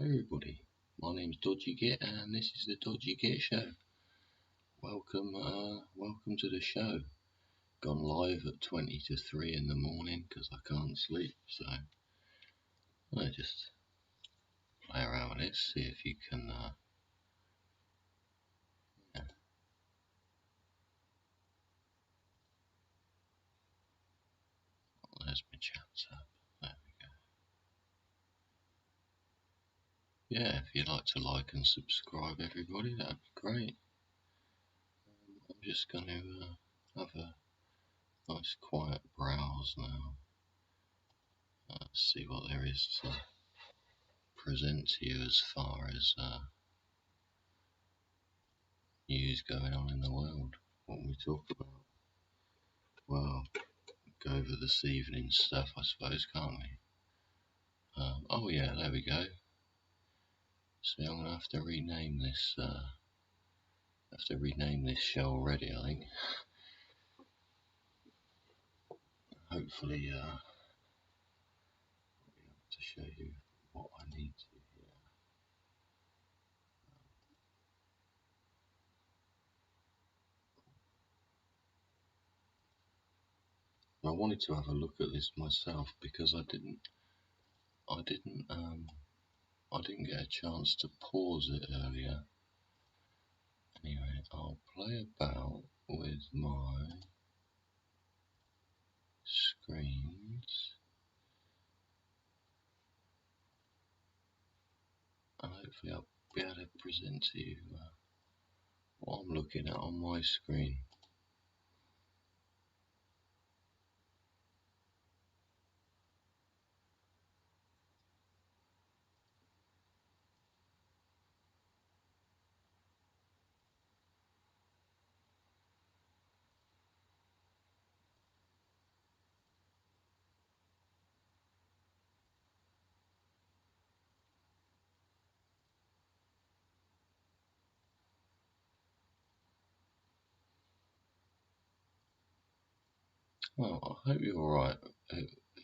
everybody, my name's Dodgy Git and this is the Dodgy Git Show. Welcome to the show. Gone live at 20 to 3 in the morning because I can't sleep, so I just play around with it, see if you can yeah. There's my chat tab. There we go. Yeah, if you'd like to like and subscribe, everybody, that'd be great. I'm just going to have a nice quiet browse now. See what there is to present to you as far as news going on in the world. What we talk about? Well, go over this evening's stuff, I suppose, can't we? Oh yeah, there we go. See, I'm gonna have to rename this. Show already, I think. Hopefully, I'll be able to show you what I need to here. I wanted to have a look at this myself because I didn't get a chance to pause it earlier. Anyway, I'll play about with my screens and hopefully I'll be able to present to you what I'm looking at on my screen. Well, I hope you're alright,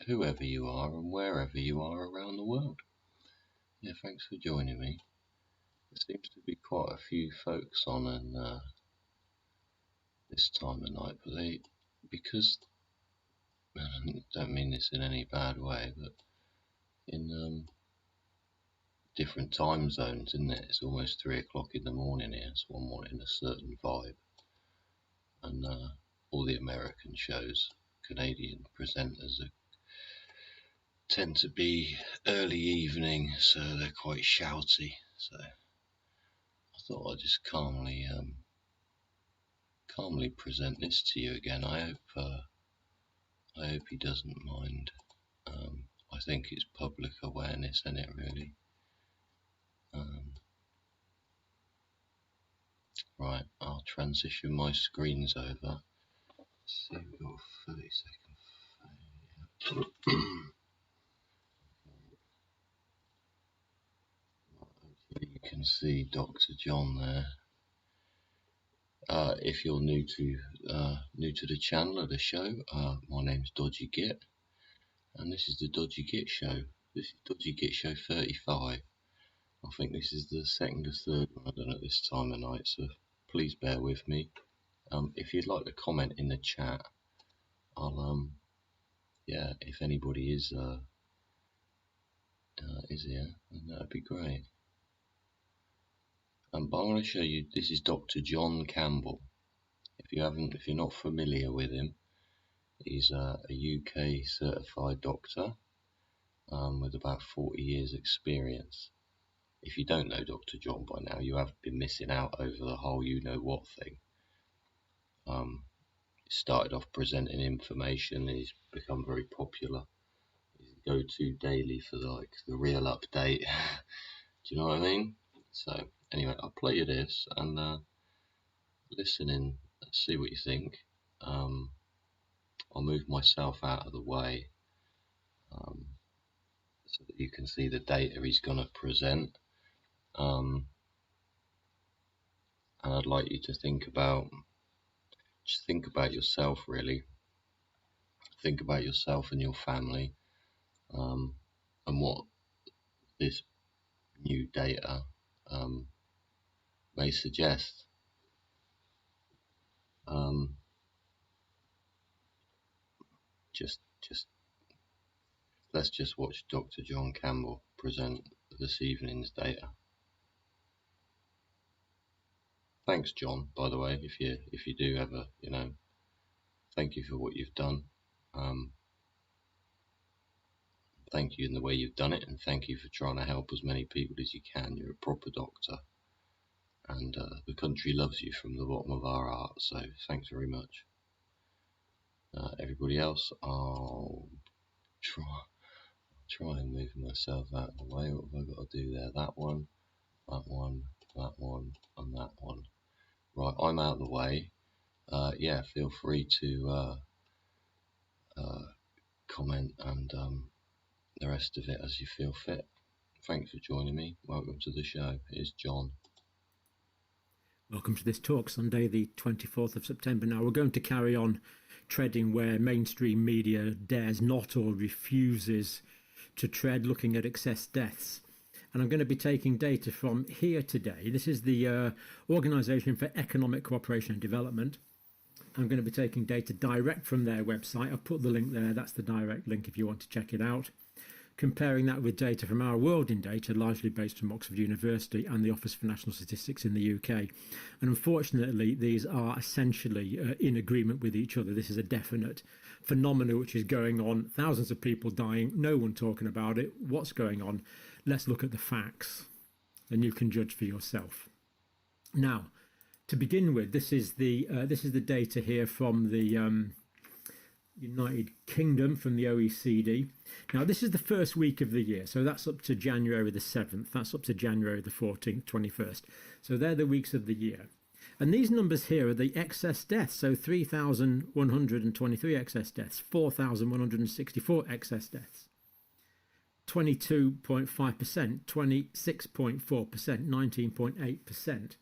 whoever you are and wherever you are around the world. Yeah, thanks for joining me. There seems to be quite a few folks on and this time of night, but because I don't mean this in any bad way, but in different time zones, isn't it? It's almost 3 o'clock in the morning here, so I'm wanting a certain vibe. And all the American shows, Canadian presenters tend to be early evening, so they're quite shouty. So I thought I'd just calmly present this to you again. I hope he doesn't mind. I think it's public awareness, isn't it, really? Right, I'll transition my screens over. Let's see, we've got 30 seconds. Hopefully you can see Dr. John there. If you're new to the channel or the show, my name's Dodgy Git, and this is the Dodgy Git Show. This is Dodgy Git Show 35. I think this is the second or third one I've done at this time of night, so please bear with me. If you'd like to comment in the chat, I'll yeah, if anybody is here, then that'd be great. But I'm going to show you. This is Dr. John Campbell. If you're not familiar with him, he's a UK certified doctor with about 40 years experience. If you don't know Dr. John by now, you have been missing out over the whole you-know-what thing. He started off presenting information and he's become very popular. He's go-to daily for the real update. Do you know what I mean? So anyway, I'll play you this and listen in, see what you think. I'll move myself out of the way so that you can see the data he's going to present. And I'd like you to think about yourself, really. Think about yourself and your family, and what this new data may suggest. Just let's just watch Dr. John Campbell present this evening's data. Thanks, John, by the way, if you do ever, thank you for what you've done. Thank you in the way you've done it, and thank you for trying to help as many people as you can. You're a proper doctor, and the country loves you from the bottom of our heart, so thanks very much. Everybody else, I'll try and move myself out of the way. What have I got to do there? That one, and that one. Right, I'm out of the way. Yeah, feel free to comment and the rest of it as you feel fit. Thanks for joining me. Welcome to the show. Here's John. Welcome to this talk, Sunday the 24th of September. Now we're going to carry on treading where mainstream media dares not or refuses to tread, looking at excess deaths. And I'm going to be taking data from here today. This is the Organisation for Economic Cooperation and Development. I'm going to be taking data direct from their website. I've put the link there. That's the direct link if you want to check it out. Comparing that with data from our World in Data, largely based from Oxford University and the Office for National Statistics in the UK. And unfortunately, these are essentially in agreement with each other. This is a definite phenomenon which is going on. Thousands of people dying, no one talking about it. What's going on? Let's look at the facts, and you can judge for yourself. Now, to begin with, this is the data here from the United Kingdom, from the OECD. Now, this is the first week of the year, so that's up to January the 7th, that's up to January the 14th, 21st. So they're the weeks of the year. And these numbers here are the excess deaths, so 3,123 excess deaths, 4,164 excess deaths, 22.5%, 26.4%, 19.8%.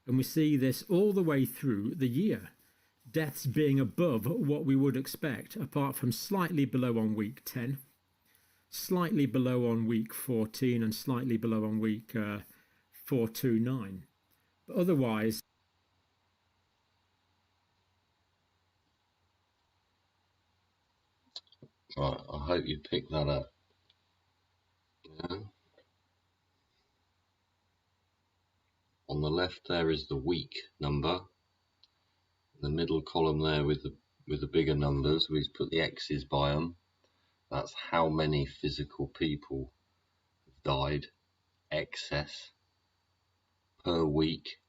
And we see this all the way through the year. Deaths being above what we would expect, apart from slightly below on week 10, slightly below on week 14, and slightly below on week 429. But otherwise, Right, I hope you picked that up. Yeah. On the left there is the week number. The middle column there with the bigger numbers, we've put the X's by them. That's how many physical people have died, excess, per week.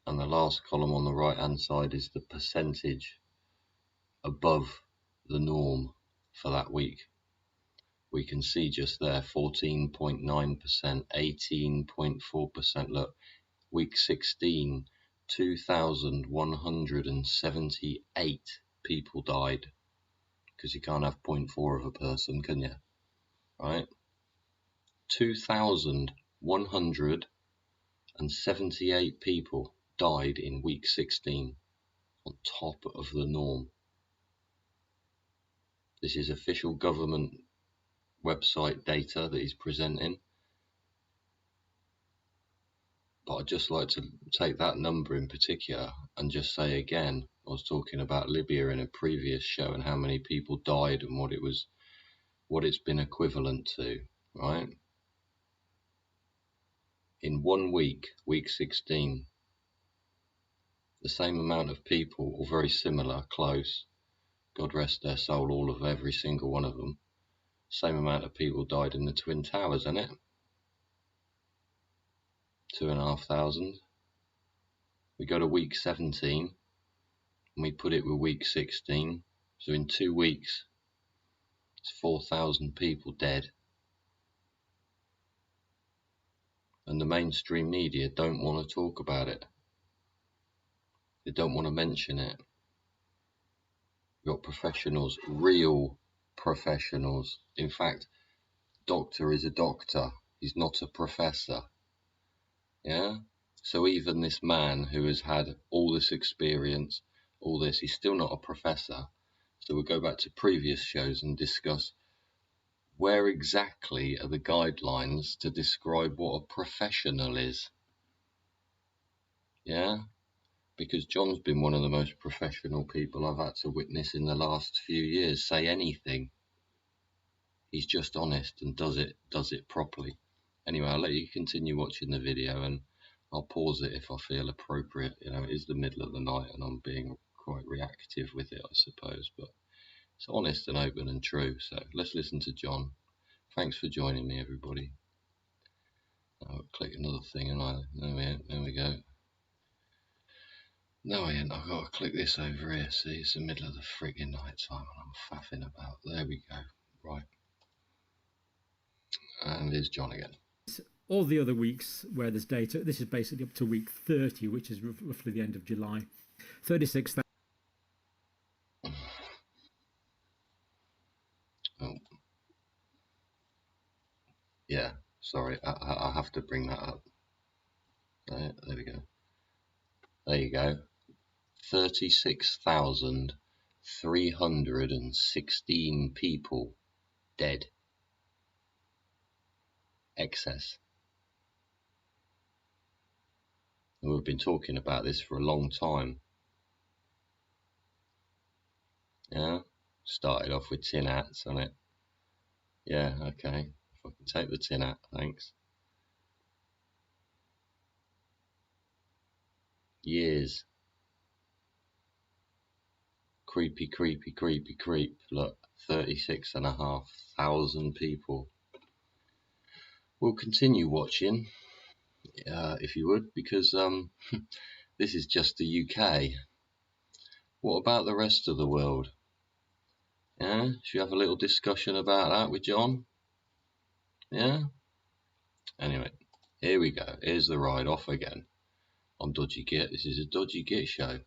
And the last column on the right hand side is the percentage above the norm for that week. We can see just there 14.9%, 18.4%. Look, week 16, 2,178 people died, because you can't have 0.4 of a person, can you? Right? 2,178 people died in week 16, on top of the norm. This is official government website data that he's presenting. But I'd just like to take that number in particular and just say again, I was talking about Libya in a previous show and how many people died and what it's been equivalent to, right? In 1 week, week 16, the same amount of people, or very similar, close, God rest their soul, all of every single one of them, same amount of people died in the Twin Towers, isn't it? 2,500. We go to week 17 and we put it with week 16. So in 2 weeks, it's 4,000 people dead. And the mainstream media don't want to talk about it. They don't want to mention it. We've got professionals, real professionals. In fact, doctor is a doctor. He's not a professor. Yeah? So even this man who has had all this experience, all this, he's still not a professor. So we'll go back to previous shows and discuss where exactly are the guidelines to describe what a professional is? Yeah? Because John's been one of the most professional people I've had to witness in the last few years say anything. He's just honest and does it properly. Anyway, I'll let you continue watching the video, and I'll pause it if I feel appropriate. You know, it is the middle of the night and I'm being quite reactive with it, I suppose, but it's honest and open and true. So let's listen to John. Thanks for joining me, everybody. I'll click another thing and there we go. No, I ain't. I've got to click this over here. See, it's the middle of the frigging night time and I'm faffing about. There we go. Right. And there's John again. All the other weeks where there's data, this is basically up to week 30, which is roughly the end of July. 36,000. Oh. Yeah, sorry. I have to bring that up. There we go. There you go. 36,316 people dead. Excess. And we've been talking about this for a long time. Yeah, started off with tin hats on it. Yeah, okay. If I can take the tin hat, thanks. Years. Creepy, creepy, creepy, creep. Look, 36,500 people. We'll continue watching, if you would, because this is just the UK. What about the rest of the world? Yeah, should we have a little discussion about that with John? Yeah? Anyway, here we go. Here's the ride off again. I'm Dodgy Git. This is a Dodgy Git show.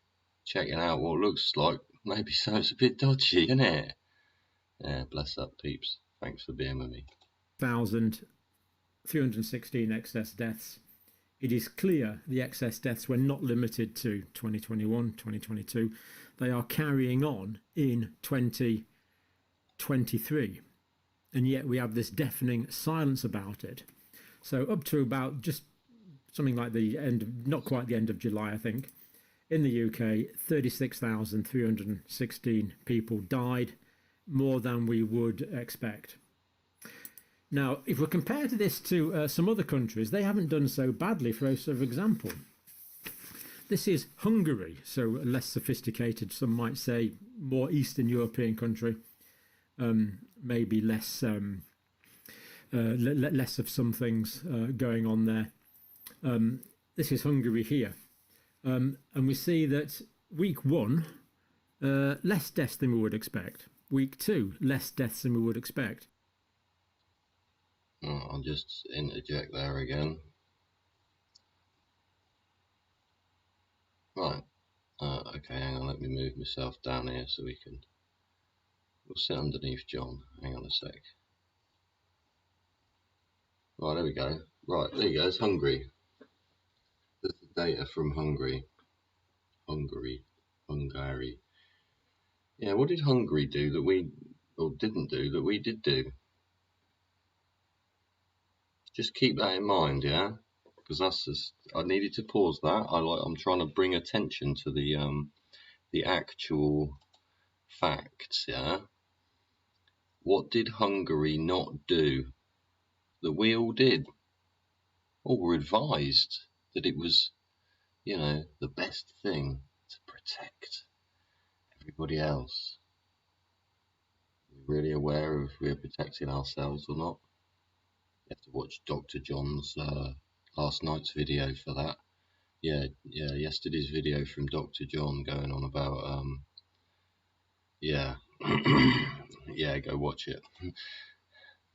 Checking out what looks like maybe so it's a bit dodgy, isn't it? Yeah, bless up, peeps. Thanks for being with me. 316 excess deaths. It is clear the excess deaths were not limited to 2021, 2022. They are carrying on in 2023. And yet we have this deafening silence about it. So up to about just something like the end, not quite the end of July, I think, in the UK, 36,316 people died, more than we would expect. Now, if we compare this to some other countries, they haven't done so badly. For example, this is Hungary, so a less sophisticated, some might say more Eastern European country, maybe less less of some things going on there. This is Hungary here, and we see that week 1, less deaths than we would expect. Week 2, less deaths than we would expect. I'll just interject there again. Right. Okay, hang on. Let me move myself down here so we can. We'll sit underneath John. Hang on a sec. Right, there we go. Right, there you go. It's Hungary. There's the data from Hungary. Hungary. Yeah, what did Hungary do that we, or didn't do that we did do? Just keep that in mind, yeah, because that's just, I needed to pause that. I'm trying to bring attention to the actual facts, yeah. What did Hungary not do that we all did? All were advised that it was, you know, the best thing to protect everybody else. Are we really aware of if we're protecting ourselves or not? You have to watch Dr. John's last night's video for that. Yeah, yesterday's video from Dr. John going on about yeah. Yeah, go watch it.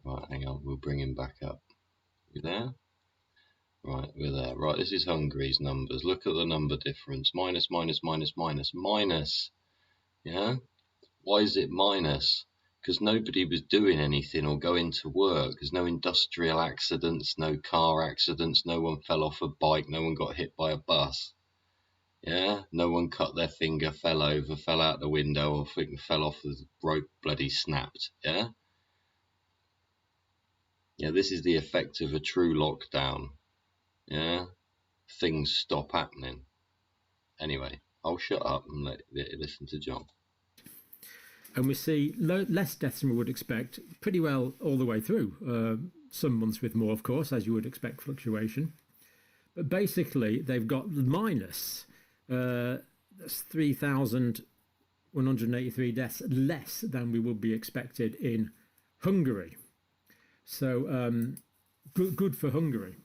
Right, hang on, we'll bring him back up. You there? Right, we're there. Right, this is Hungary's numbers. Look at the number difference. Minus, minus, minus, minus, minus. Yeah? Why is it minus? Because nobody was doing anything or going to work. There's no industrial accidents, no car accidents, no one fell off a bike, no one got hit by a bus. Yeah, no one cut their finger, fell over, fell out the window, or fell off the rope, bloody snapped. Yeah, Yeah, this is the effect of a true lockdown. Yeah, things stop happening. Anyway, I'll shut up and let listen to John. And we see less deaths than we would expect pretty well all the way through. Some months with more, of course, as you would expect fluctuation. But basically, they've got minus 3,183 deaths less than we would be expected in Hungary. So good for Hungary.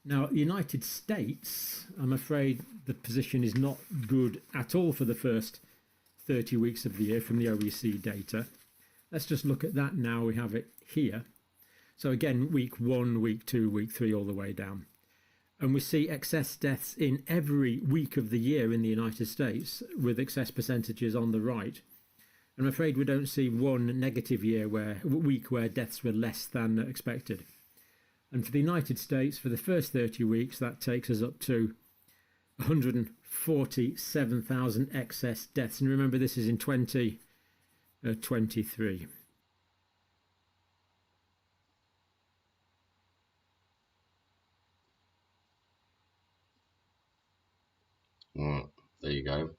Now, United States, I'm afraid the position is not good at all for the first 30 weeks of the year from the OECD data. Let's just look at that now. We have it here. So again, week 1, week 2, week 3, all the way down. And we see excess deaths in every week of the year in the United States, with excess percentages on the right. I'm afraid we don't see one negative week where deaths were less than expected. And for the United States, for the first 30 weeks, that takes us up to 147,000 excess deaths. And remember, this is in 2023. There you go.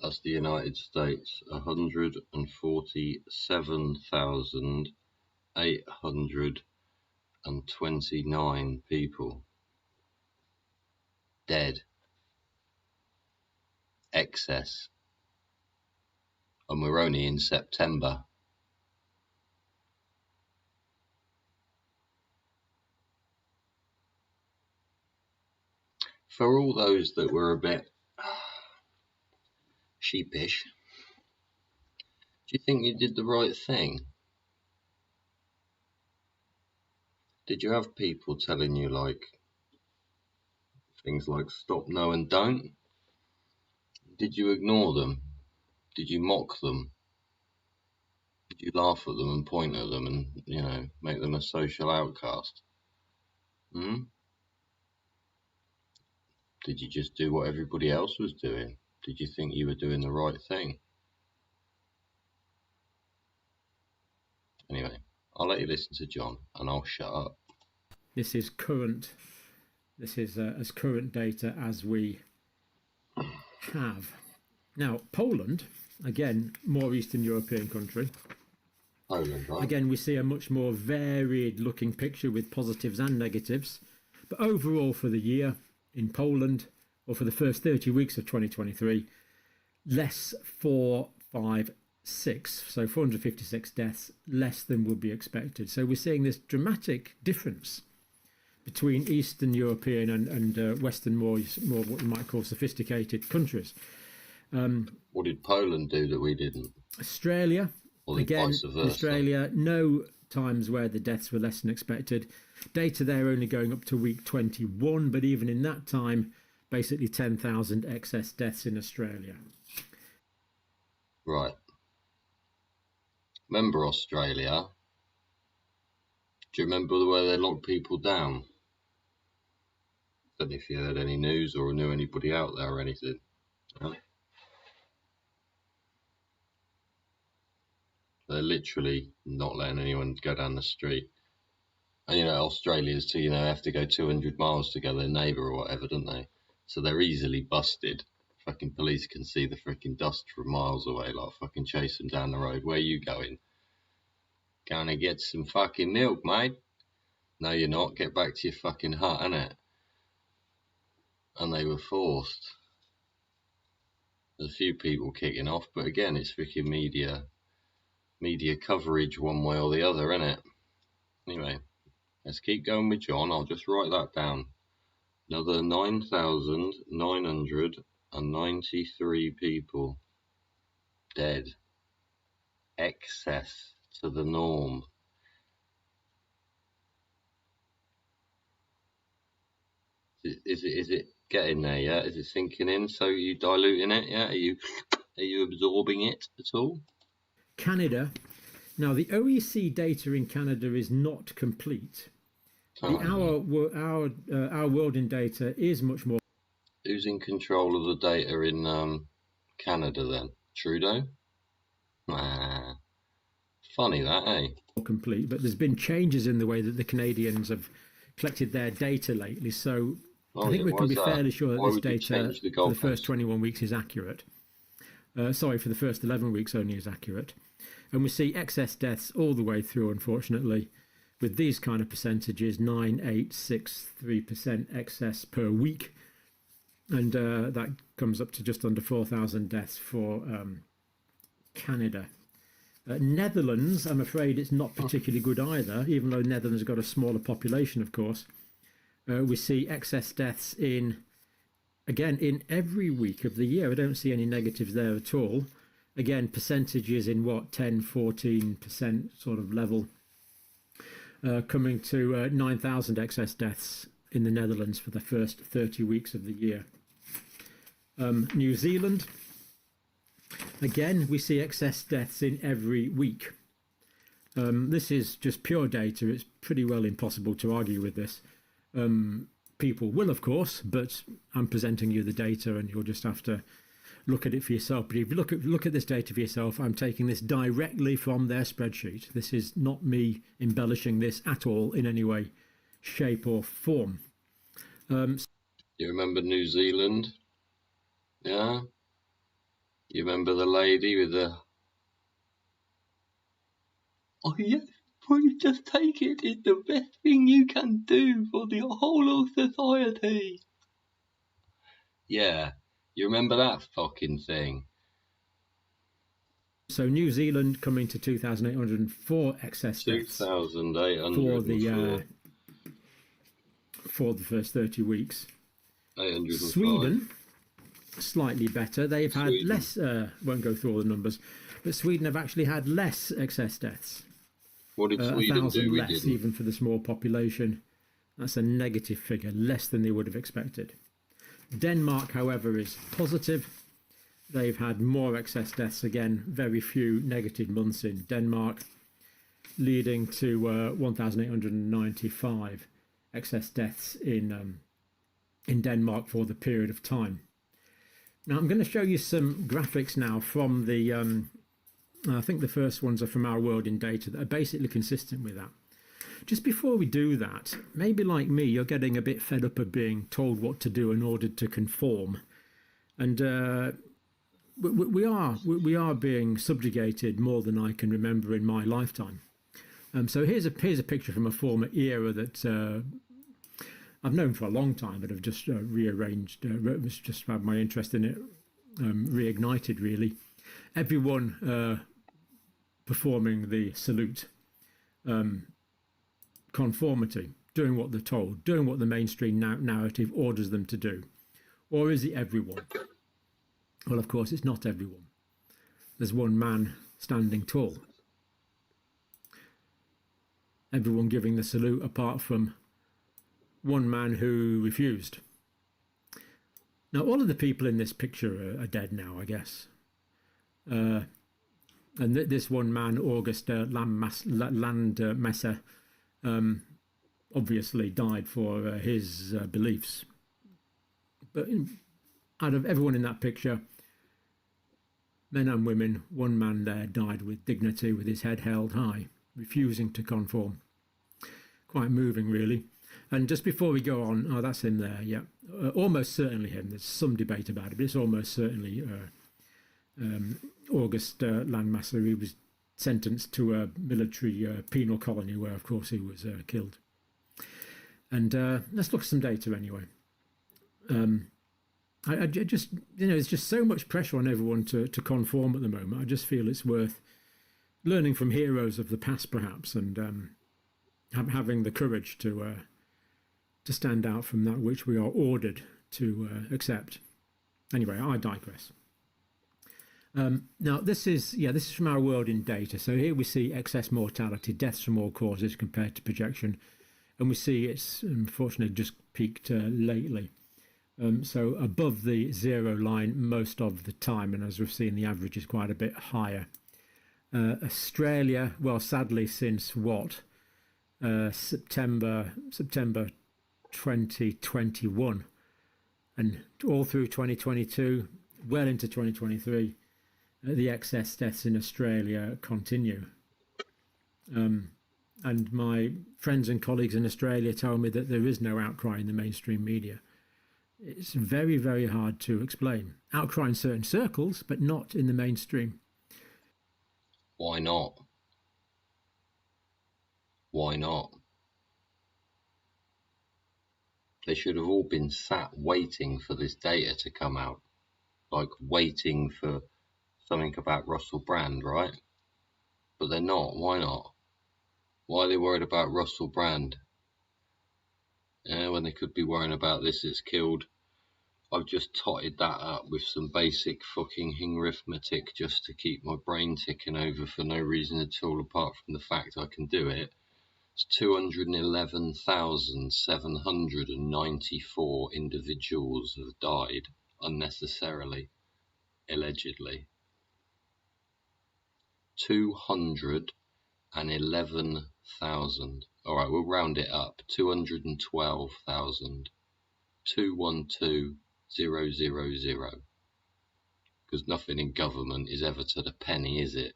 That's the United States, 147,829 people dead, excess, and we're only in September. For all those that were a bit sheepish, do you think you did the right thing? Did you have people telling you things like stop, no and don't? Did you ignore them? Did you mock them? Did you laugh at them and point at them and, make them a social outcast? Did you just do what everybody else was doing? Did you think you were doing the right thing? Anyway, I'll let you listen to John and I'll shut up. This is current. This is as current data as we have. Now, Poland, again, more Eastern European country. Poland, right? Again, we see a much more varied looking picture with positives and negatives. But overall for the year in Poland, or for the first 30 weeks of 2023, less 456. So 456 deaths, less than would be expected. So we're seeing this dramatic difference between Eastern European and Western, more what you might call sophisticated countries. What did Poland do that we didn't? Australia, again, Australia, no times where the deaths were less than expected. Data there only going up to week 21, but even in that time, basically 10,000 excess deaths in Australia. Right. Remember Australia? Do you remember the way they locked people down? Don't know if you heard any news or knew anybody out there or anything. They're literally not letting anyone go down the street. And Australians too, have to go 200 miles to go to their neighbour or whatever, don't they? So they're easily busted. Fucking police can see the freaking dust from miles away, fucking chase them down the road. Where are you going? Gonna get some fucking milk, mate. No, you're not. Get back to your fucking hut, innit? And they were forced. There's a few people kicking off, but again, it's freaking media coverage one way or the other, innit? Anyway, let's keep going with John. I'll just write that down. Another 9,993 people dead. Excess to the norm. Is it getting there, yeah? Is it sinking in? So you diluting it, yeah? Are you absorbing it at all? Canada. Now, the OECD data in Canada is not complete. Our world in data is much more. Who's in control of the data in Canada then? Trudeau? Funny that, eh? Complete, but there's been changes in the way that the Canadians have collected their data lately. So I think we can be fairly sure that this data for the first 21 weeks is accurate. Sorry, for the first 11 weeks only is accurate. And we see excess deaths all the way through, unfortunately, with these kind of percentages, 9, 8, 6, 3% excess per week. And that comes up to just under 4,000 deaths for Canada. Netherlands, I'm afraid it's not particularly good either, even though Netherlands has got a smaller population, of course. We see excess deaths in every week of the year. I don't see any negatives there at all. Again, percentages in 10, 14% sort of level, coming to 9,000 excess deaths in the Netherlands for the first 30 weeks of the year. New Zealand, again, we see excess deaths in every week. This is just pure data. It's pretty well impossible to argue with this. People will, of course, but I'm presenting you the data and you'll just have to look at it for yourself. But if you look at this data for yourself, I'm taking this directly from their spreadsheet. This is not me embellishing this at all in any way, shape or form. You remember New Zealand? Yeah? You remember the lady with the... Oh yes, please just take it. It's the best thing you can do for the whole of society. Yeah. You remember that fucking thing? So New Zealand coming to 2,804 excess deaths 2,804 for the first 30 weeks. 805. Sweden, slightly better. They've had less. Won't go through all the numbers, but Sweden have actually had less excess deaths. What did Sweden 1,000 do? less, even for the small population. That's a negative figure, less than they would have expected. Denmark, however, is positive. They've had more excess deaths again, very few negative months in Denmark, leading to 1,895 excess deaths in Denmark for the period of time. Now I'm going to show you some graphics now from the, I think the first ones are from Our World in Data that are basically consistent with that. Just before we do that, maybe like me, you're getting a bit fed up of being told what to do in order to conform. And we are being subjugated more than I can remember in my lifetime. So here's a picture from a former era that I've known for a long time, but I've just rearranged, just had my interest in it reignited, really. Everyone performing the salute. Conformity, doing what they're told, doing what the mainstream narrative orders them to do. Or is it everyone? Well, of course, it's not everyone. There's one man standing tall. Everyone giving the salute apart from one man who refused. Now, all of the people in this picture are dead now, I guess. And this one man, August Landmesser, obviously died for his beliefs. But out of everyone in that picture, men and women, one man there died with dignity, with his head held high, refusing to conform. Quite moving, really. And just before we go on, oh, that's him there, yeah. Almost certainly him. There's some debate about it, but it's almost certainly August Landmesser. He was sentenced to a military penal colony where, of course, he was killed. And let's look at some data anyway. I just, there's just so much pressure on everyone to conform at the moment. I just feel it's worth learning from heroes of the past, perhaps, and having the courage to stand out from that which we are ordered to accept. Anyway, I digress. Now, this is from Our World in Data. So here we see excess mortality, deaths from all causes compared to projection. And we see it's unfortunately just peaked lately. So above the zero line most of the time. And as we've seen, the average is quite a bit higher. Australia, well, sadly, since September 2021 and all through 2022, well into 2023, the excess deaths in Australia continue. And my friends and colleagues in Australia tell me that there is no outcry in the mainstream media. It's very, very hard to explain. Outcry in certain circles, but not in the mainstream. Why not? Why not? They should have all been sat waiting for this data to come out. Like waiting for something about Russell Brand, right? But they're not. Why not? Why are they worried about Russell Brand? When they could be worrying about this, it's killed. I've just totted that up with some basic fucking arithmetic just to keep my brain ticking over for no reason at all apart from the fact I can do it. It's 211,794 individuals have died unnecessarily, allegedly. 211,000. All right, we'll round it up. 212,000. 212,000. Because nothing in government is ever to the penny, is it?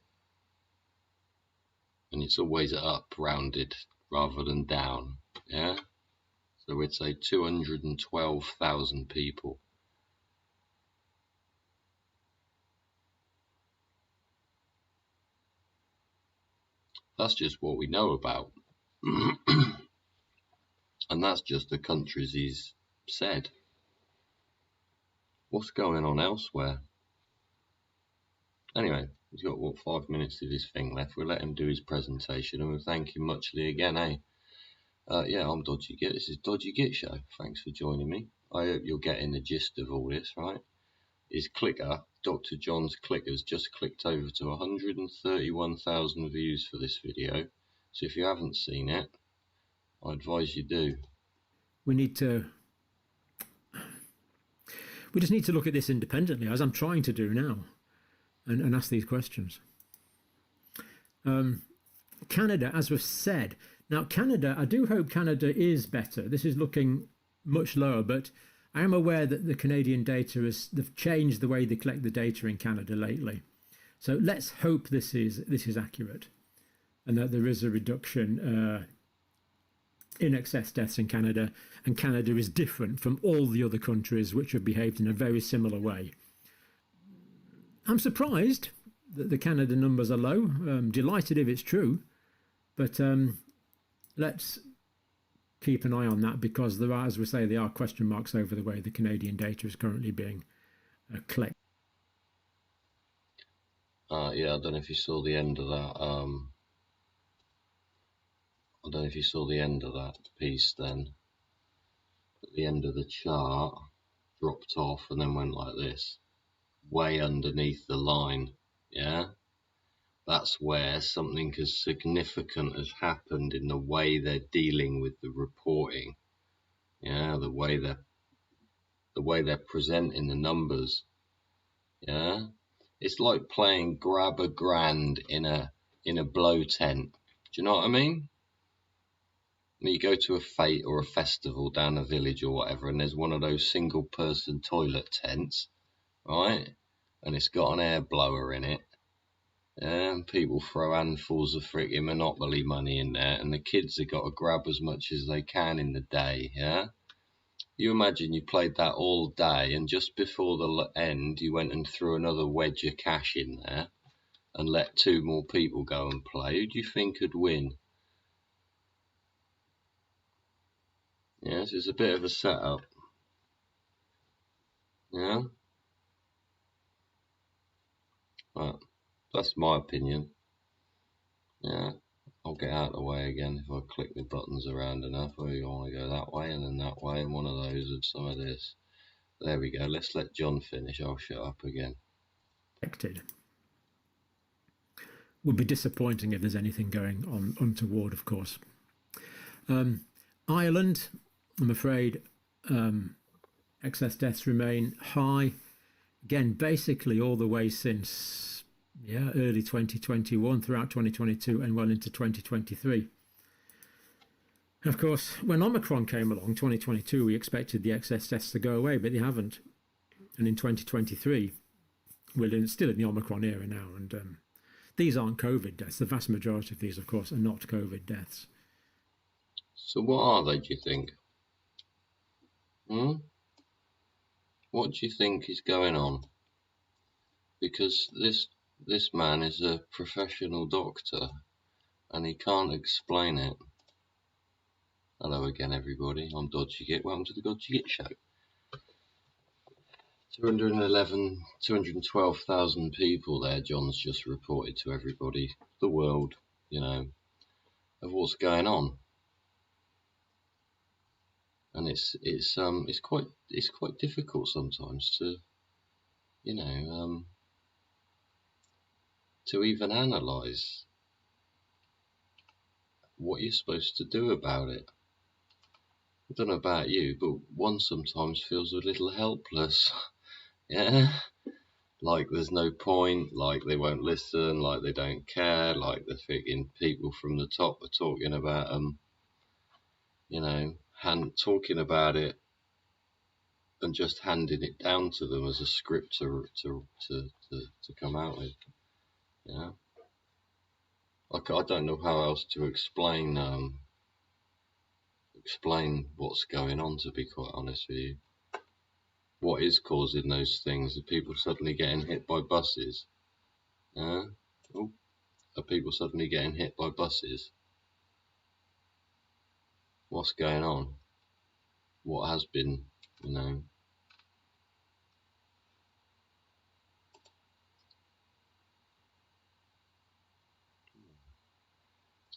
And it's always up rounded rather than down. Yeah? So we'd say 212,000 people. That's just what we know about. And that's just the countries he's said. What's going on elsewhere? Anyway, he's got, 5 minutes of his thing left. We'll let him do his presentation and we'll thank him muchly again, eh? Yeah, I'm Dodgy Git. This is Dodgy Git Show. Thanks for joining me. I hope you're getting the gist of all this, right? His clicker, Dr. John's clickers, just clicked over to 131,000 views for this video. So if you haven't seen it, I advise you do. We just need to look at this independently, as I'm trying to do now, and ask these questions. Canada, as we've said. Now, Canada, I do hope Canada is better. This is looking much lower, but I am aware that the Canadian data they've changed the way they collect the data in Canada lately. So let's hope this is accurate and that there is a reduction in excess deaths in Canada, and Canada is different from all the other countries which have behaved in a very similar way. I'm surprised that the Canada numbers are low. I'm delighted if it's true, but let's keep an eye on that, because there are, as we say, there are question marks over the way the Canadian data is currently being collected. Yeah, I don't know if you saw the end of that. I don't know if you saw the end of that piece then. At the end of the chart, dropped off and then went like this, way underneath the line. Yeah, that's where something as significant has happened in the way they're dealing with the reporting. Yeah, the way they're presenting the numbers. Yeah, it's like playing grab a grand in a blow tent. Do you know what I mean? You go to a fete or a festival down a village or whatever, and there's one of those single person toilet tents, right? And it's got an air blower in it. And people throw handfuls of freaking Monopoly money in there, and the kids have got to grab as much as they can in the day, yeah? You imagine you played that all day, and just before the end, you went and threw another wedge of cash in there and let 2 more people go and play. Who do you think could win? Yes, it's a bit of a setup. Yeah? Well, that's my opinion. Yeah, I'll get out of the way again if I click the buttons around enough. Oh, you want to go that way and then that way, and one of those and some of this. There we go. Let's let John finish. I'll shut up again. Would be disappointing if there's anything going on untoward, of course. Ireland, I'm afraid, excess deaths remain high. Again, basically all the way since early 2021, throughout 2022 and well into 2023. And of course, when Omicron came along, 2022, we expected the excess deaths to go away, but they haven't. And in 2023, we're still in the Omicron era now, and these aren't COVID deaths. The vast majority of these, of course, are not COVID deaths. So what are they, do you think? What do you think is going on? Because this man is a professional doctor and he can't explain it. Hello again, everybody. I'm Dodgy Git. Welcome to the Dodgy Git Show. 212,000 people there, John's just reported to everybody, the world, of what's going on. And it's quite difficult sometimes to, to even analyse what you're supposed to do about it. I don't know about you, but one sometimes feels a little helpless. Yeah, like there's no point, like they won't listen, like they don't care, like the freaking people from the top are talking about talking about it and just handing it down to them as a script to come out with. Like I don't know how else to explain what's going on, to be quite honest with you. What is causing those things? Are people suddenly getting hit by buses? Are people suddenly getting hit by buses? What's going on? What has been,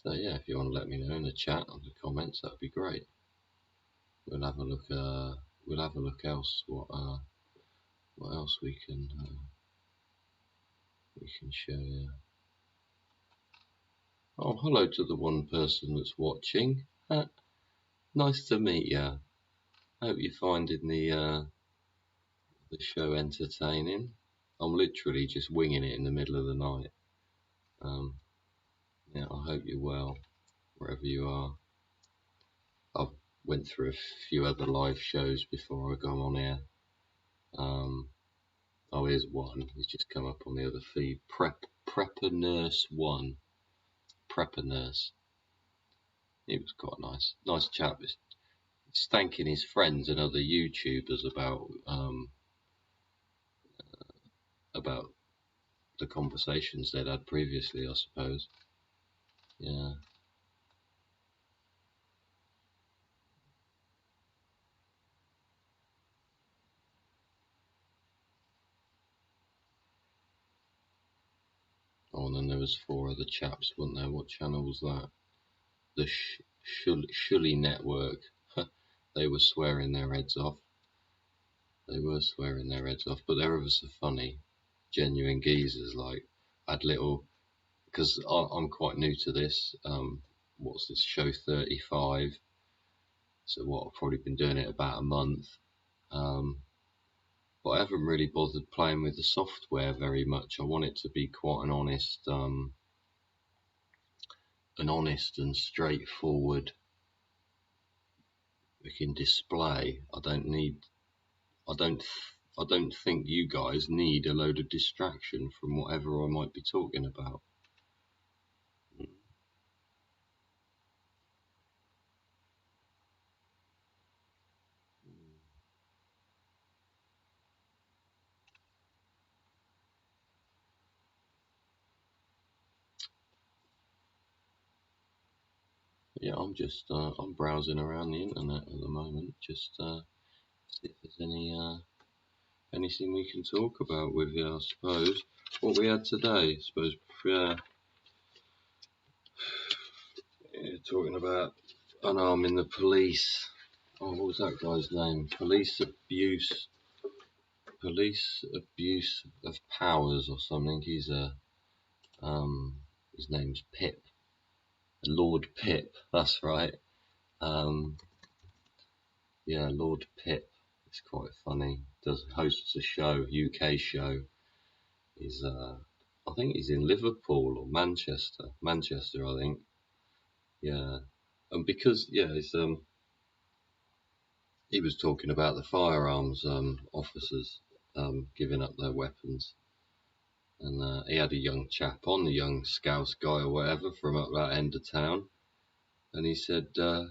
So yeah, if you want to let me know in the chat or the comments, that'd be great. We'll have a look. Else what else we can show you. Oh, hello to the one person that's watching. Nice to meet you. Hope you're finding the show entertaining. I'm literally just winging it in the middle of the night. Yeah, I hope you're well wherever you are. I've went through a few other live shows before I go on here. Oh, here's one. He's just come up on the other feed. Prepper Nurse 1. Prepper Nurse. He was quite nice. Nice chap. He's thanking his friends and other YouTubers about the conversations they'd had previously, I suppose. Yeah. Oh, and then there was 4 other chaps, wasn't there? What channel was that? The Shully Network. They were swearing their heads off. But they're ever so funny. Genuine geezers, like, had little, because I'm quite new to this. What's this, show 35? So what, I've probably been doing it about a month. But I haven't really bothered playing with the software very much. I want it to be quite an honest and straightforward looking display. I don't think you guys need a load of distraction from whatever I might be talking about. Yeah, I'm just I'm browsing around the internet at the moment, just see if there's anything we can talk about with you. I suppose what we had today. I suppose talking about unarming the police. Oh, what was that guy's name? Police abuse of powers or something. He's his name's Pip. Lord Pip, that's right. Yeah, Lord Pip. It's quite funny. Hosts a show, UK show. He's I think he's in Liverpool or Manchester. Manchester, I think. Yeah. And because he was talking about the firearms officers giving up their weapons. and he had a young chap on, a young Scouse guy or whatever from up that end of town, and he said, "Oh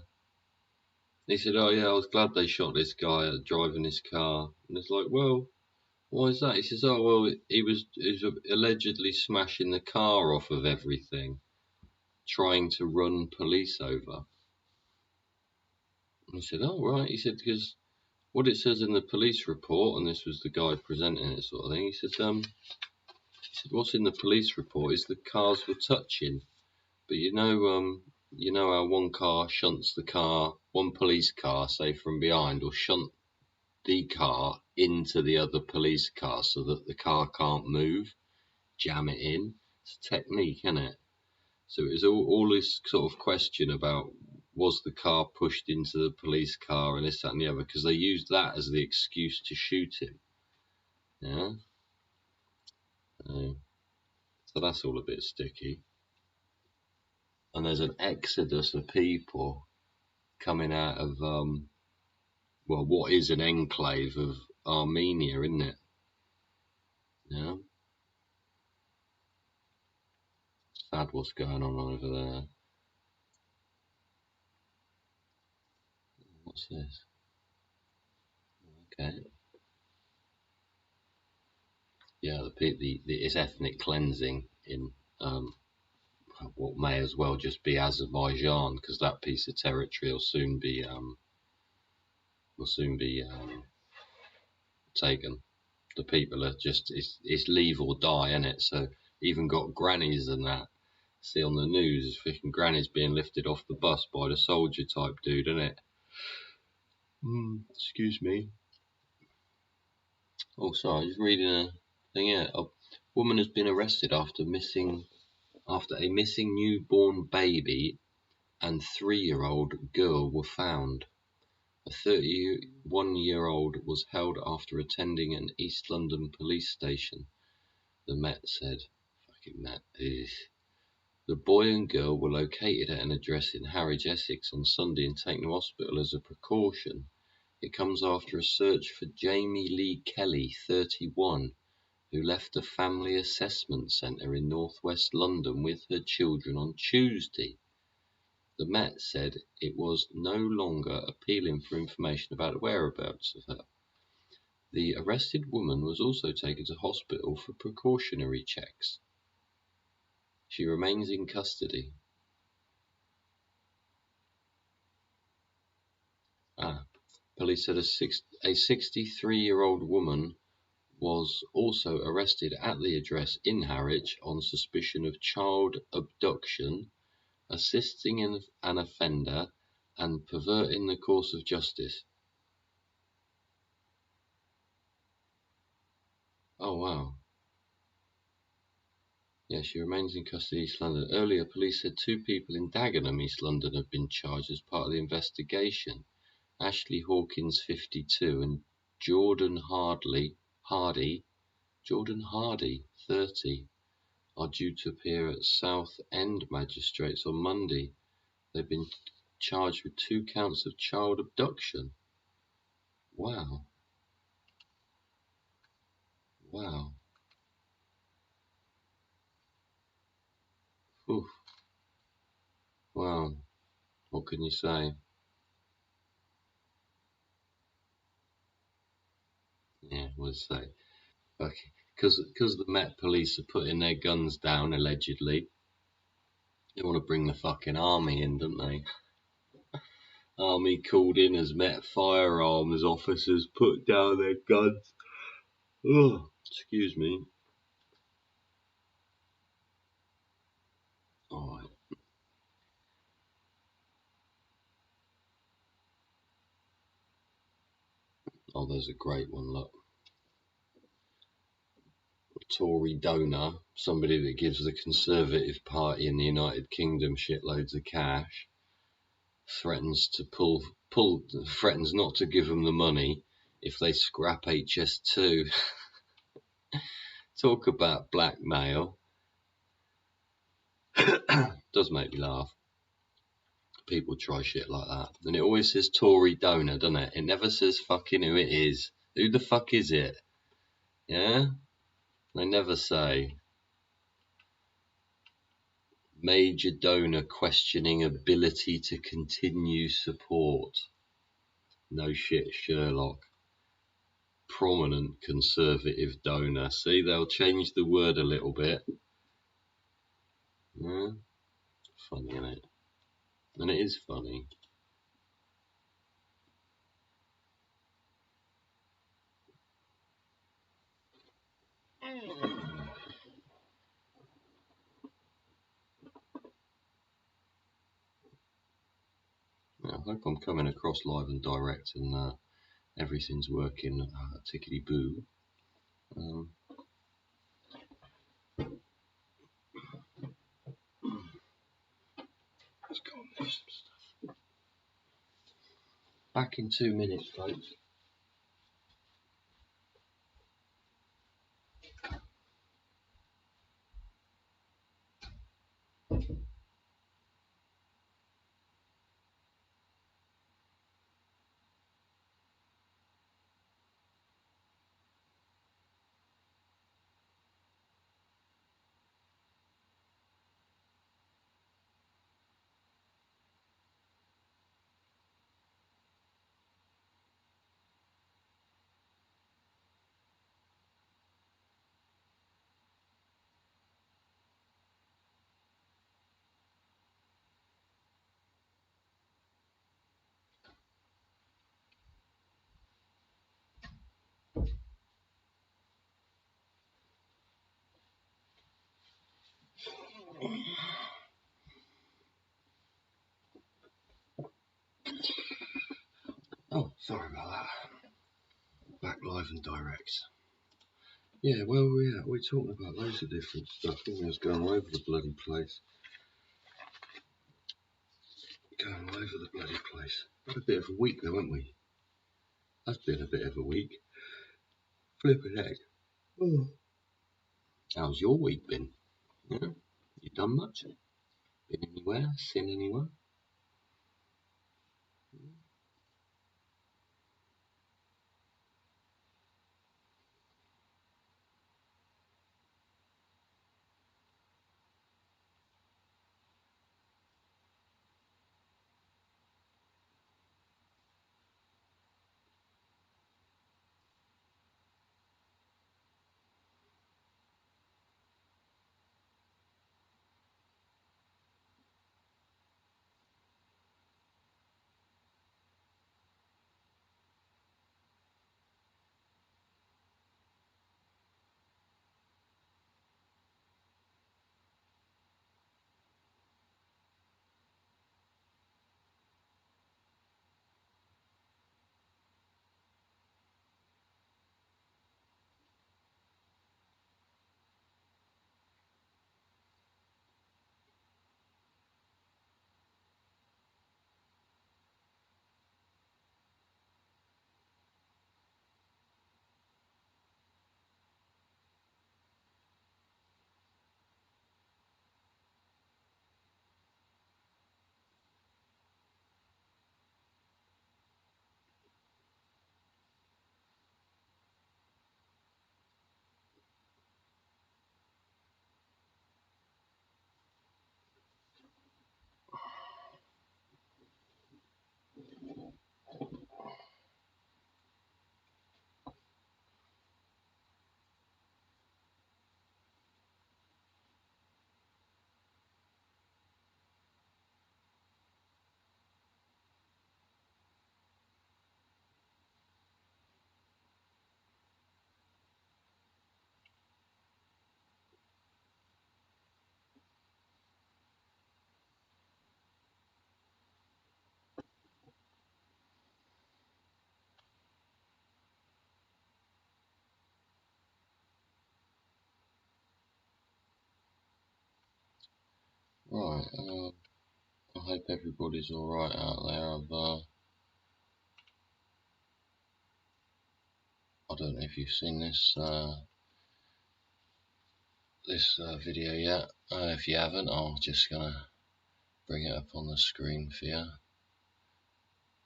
yeah, I was glad they shot this guy driving his car." And it's like, well, why is that? He says, "Oh well, he was allegedly smashing the car off of everything, trying to run police over." And he said, "Oh right," he said, "because what it says in the police report," and this was the guy presenting it, sort of thing. He said, "What's in the police report is the cars were touching, but you know how one car shunts the car, one police car, say from behind, or shunt the car into the other police car so that the car can't move, jam it in. It's a technique, isn't it?" So it was all this sort of question about, was the car pushed into the police car and this, that, and the other, because they used that as the excuse to shoot him. Yeah. So that's all a bit sticky. And there's an exodus of people coming out of, what is an enclave of Armenia, isn't it? Yeah. Sad what's going on over there. What's this? Okay. Yeah, it's ethnic cleansing in what may as well just be Azerbaijan, because that piece of territory will soon be taken. The people are just it's leave or die, isn't it? So even got grannies and that. See on the news, freaking grannies being lifted off the bus by the soldier type dude, isn't it? Excuse me. Oh, sorry, I was reading a thing here. A woman has been arrested after a missing newborn baby and 3-year-old girl were found. A 31-year-old was held after attending an East London police station, the Met said. Fucking Met. Ugh. The boy and girl were located at an address in Harwich, Essex on Sunday and taken to hospital as a precaution. It comes after a search for Jamie Lee Kelly, 31, who left a family assessment centre in northwest London with her children on Tuesday. The Met said it was no longer appealing for information about the whereabouts of her. The arrested woman was also taken to hospital for precautionary checks. She remains in custody. Police said a 63-year-old woman was also arrested at the address in Harwich on suspicion of child abduction, assisting an offender, and perverting the course of justice. Oh, wow. Yeah, she remains in custody, East London. Earlier, police said 2 people in Dagenham, East London, have been charged as part of the investigation. Ashley Hawkins, 52, and Jordan Hardy, 30, are due to appear at Southend Magistrates on Monday. They've been charged with 2 counts of child abduction. Wow. Oof. Wow. What can you say? Yeah, we'll say. Okay. Because the Met Police are putting their guns down, allegedly. They want to bring the fucking army in, don't they? Army called in as Met firearms officers put down their guns. Oh, excuse me. Alright. Oh, there's a great one, look. Tory donor, somebody that gives the Conservative Party in the United Kingdom shitloads of cash, threatens not to give them the money if they scrap HS2. Talk about blackmail. Does make me laugh. People try shit like that. And it always says Tory donor, doesn't it? It never says fucking who it is. Who the fuck is it? Yeah? They never say. Major donor questioning ability to continue support. No shit, Sherlock. Prominent conservative donor. See, they'll change the word a little bit. Yeah? Funny, isn't it? And it is funny. I hope I'm coming across live and direct and everything's working tickety-boo. Let's go and do some stuff. Back in 2 minutes, folks. Oh, sorry about that. Back live and direct. Yeah, well, we're talking about loads of different stuff. I was going all over the bloody place. Going all over the bloody place. Had a bit of a week though, haven't we? That's been a bit of a week. Flipping heck. Oh. How's your week been? Yeah? You done much? Been anywhere? Seen anyone? Right, I hope everybody's alright out there. I don't know if you've seen this video yet. If you haven't, I'm just gonna bring it up on the screen for you.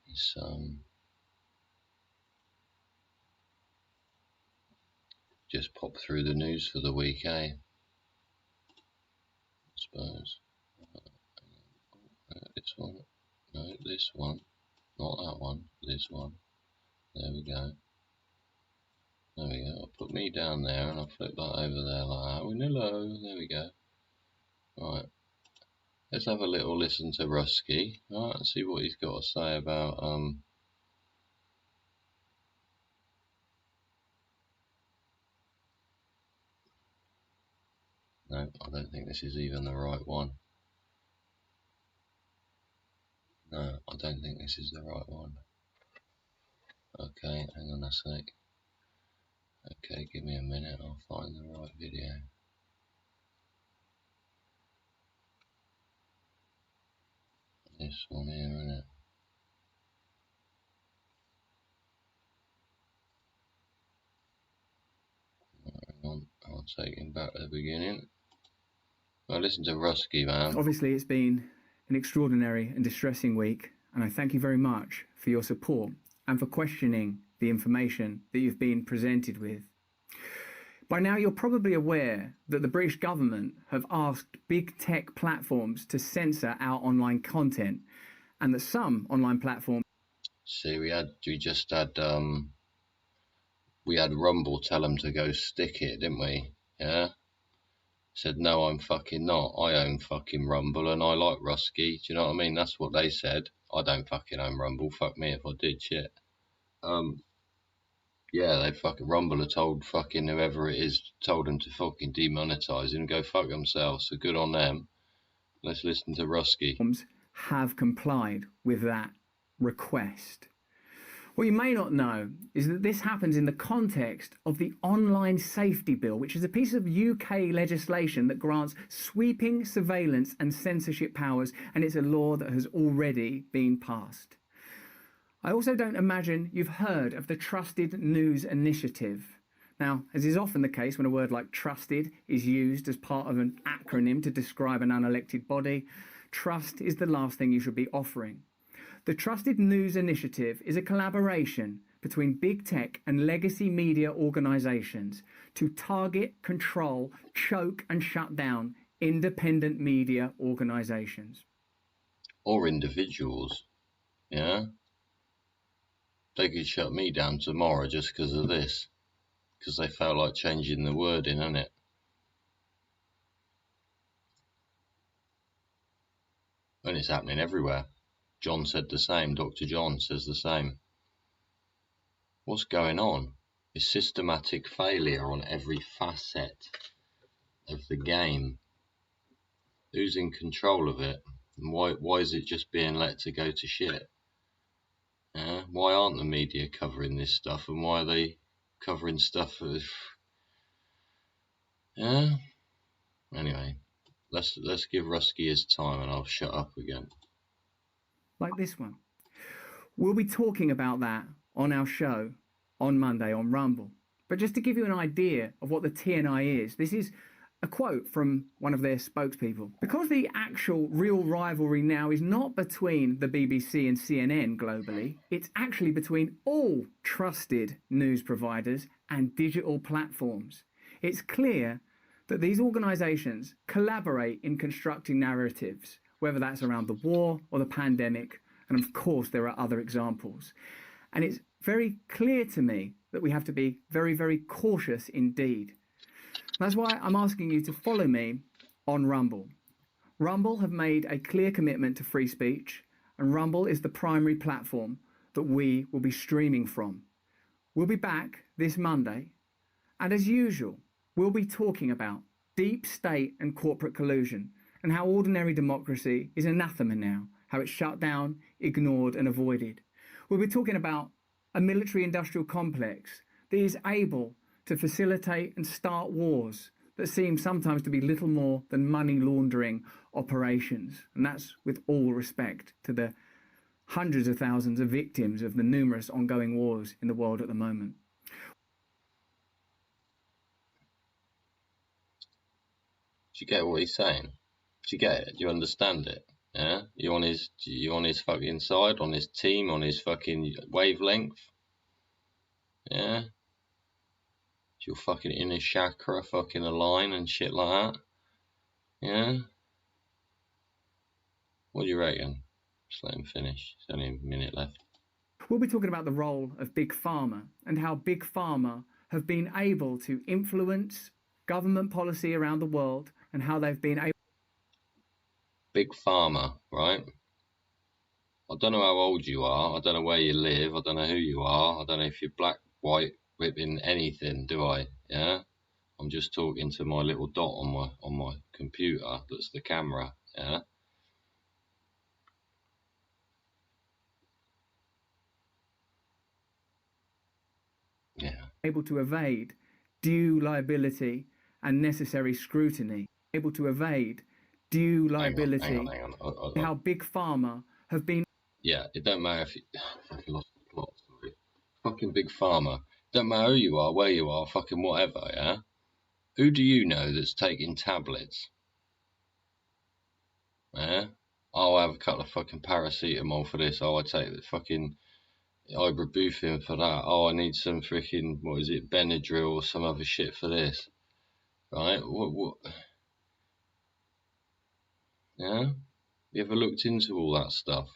It's just pop through the news for the week, I suppose. one. No, this one. Not that one. This one. There we go. There we go. I'll put me down there and I'll flip that over there like that. Hello. There we go. Right. Let's have a little listen to Rusky. Alright, and see what he's got to say about no, I don't think this is even the right one. No, I don't think this is the right one. Okay, hang on a sec. Okay, give me a minute, I'll find the right video. This one here, isn't it? Hang on, I'll take him back to the beginning. Well, listen to Rusky, man. Obviously, it's been an extraordinary and distressing week, and I thank you very much for your support and for questioning the information that you've been presented with. By now, you're probably aware that the British government have asked big tech platforms to censor our online content, and that some online platforms... See, we just had Rumble tell them to go stick it, didn't we? Yeah? Said, no, I'm fucking not. I own fucking Rumble and I like Rusky. Do you know what I mean? That's what they said. I don't fucking own Rumble. Fuck me if I did, shit. Yeah, they fucking Rumble have told fucking whoever it is, told them to fucking demonetize him and go fuck themselves. So good on them. Let's listen to Rusky. ...have complied with that request. What you may not know is that this happens in the context of the Online Safety Bill, which is a piece of UK legislation that grants sweeping surveillance and censorship powers, and it's a law that has already been passed. I also don't imagine you've heard of the Trusted News Initiative. Now, as is often the case when a word like trusted is used as part of an acronym to describe an unelected body, trust is the last thing you should be offering. The Trusted News Initiative is a collaboration between big tech and legacy media organisations to target, control, choke and shut down independent media organisations. Or individuals, yeah? They could shut me down tomorrow just because of this. Because they felt like changing the wording, innit? And it's happening everywhere. John said the same. Dr. John says the same. What's going on? It's systematic failure on every facet of the game. Who's in control of it? And why is it just being let to go to shit? Why aren't the media covering this stuff? And why are they covering stuff of... Anyway, let's give Rusky his time and I'll shut up again. Like this one. We'll be talking about that on our show on Monday on Rumble. But just to give you an idea of what the TNI is, this is a quote from one of their spokespeople. Because the actual real rivalry now is not between the BBC and CNN globally, it's actually between all trusted news providers and digital platforms. It's clear that these organisations collaborate in constructing narratives, whether that's around the war or the pandemic, and of course there are other examples. And it's very clear to me that we have to be very, very cautious indeed. That's why I'm asking you to follow me on Rumble. Rumble have made a clear commitment to free speech, and Rumble is the primary platform that we will be streaming from. We'll be back this Monday, and as usual, we'll be talking about deep state and corporate collusion, and how ordinary democracy is anathema now, how it's shut down, ignored and avoided. We'll be talking about a military-industrial complex that is able to facilitate and start wars that seem sometimes to be little more than money laundering operations. And that's with all respect to the hundreds of thousands of victims of the numerous ongoing wars in the world at the moment. Do you get what he's saying? Do you get it? Do you understand it? Yeah? You on his fucking side, on his team, on his fucking wavelength? Yeah? Is your fucking inner chakra fucking align and shit like that? Yeah? What do you reckon? Just let him finish. There's only a minute left. We'll be talking about the role of Big Pharma and how Big Pharma have been able to influence government policy around the world and how they've been able. Big Pharma, right? I don't know how old you are. I don't know where you live. I don't know who you are. I don't know if you're black, white, whipping anything, do I? Yeah? I'm just talking to my little dot on my computer that's the camera, yeah? Yeah. Able to evade due liability and necessary scrutiny. Able to evade due liability. Hang on. How Big Pharma have been. Yeah, it don't matter if you fucking lost the plot, sorry. Fucking Big Pharma. Don't matter who you are, where you are, fucking whatever, yeah? Who do you know that's taking tablets? Yeah? I'll have a couple of fucking paracetamol for this. Oh, I take the fucking ibuprofen for that. Oh, I need some freaking, what is it, Benadryl or some other shit for this. Right? What? Yeah? You ever looked into all that stuff?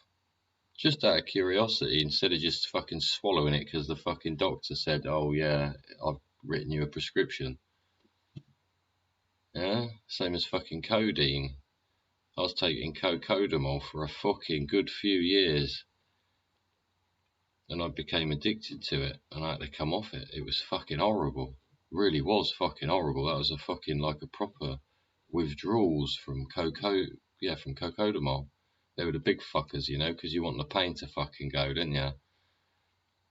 Just out of curiosity, instead of just fucking swallowing it because the fucking doctor said, oh yeah, I've written you a prescription. Yeah? Same as fucking codeine. I was taking cocodamol for a fucking good few years. And I became addicted to it, and I had to come off it. It was fucking horrible. It really was fucking horrible. That was a fucking like a proper withdrawals from from cocodamol. They were the big fuckers, you know, because you want the pain to fucking go, didn't you?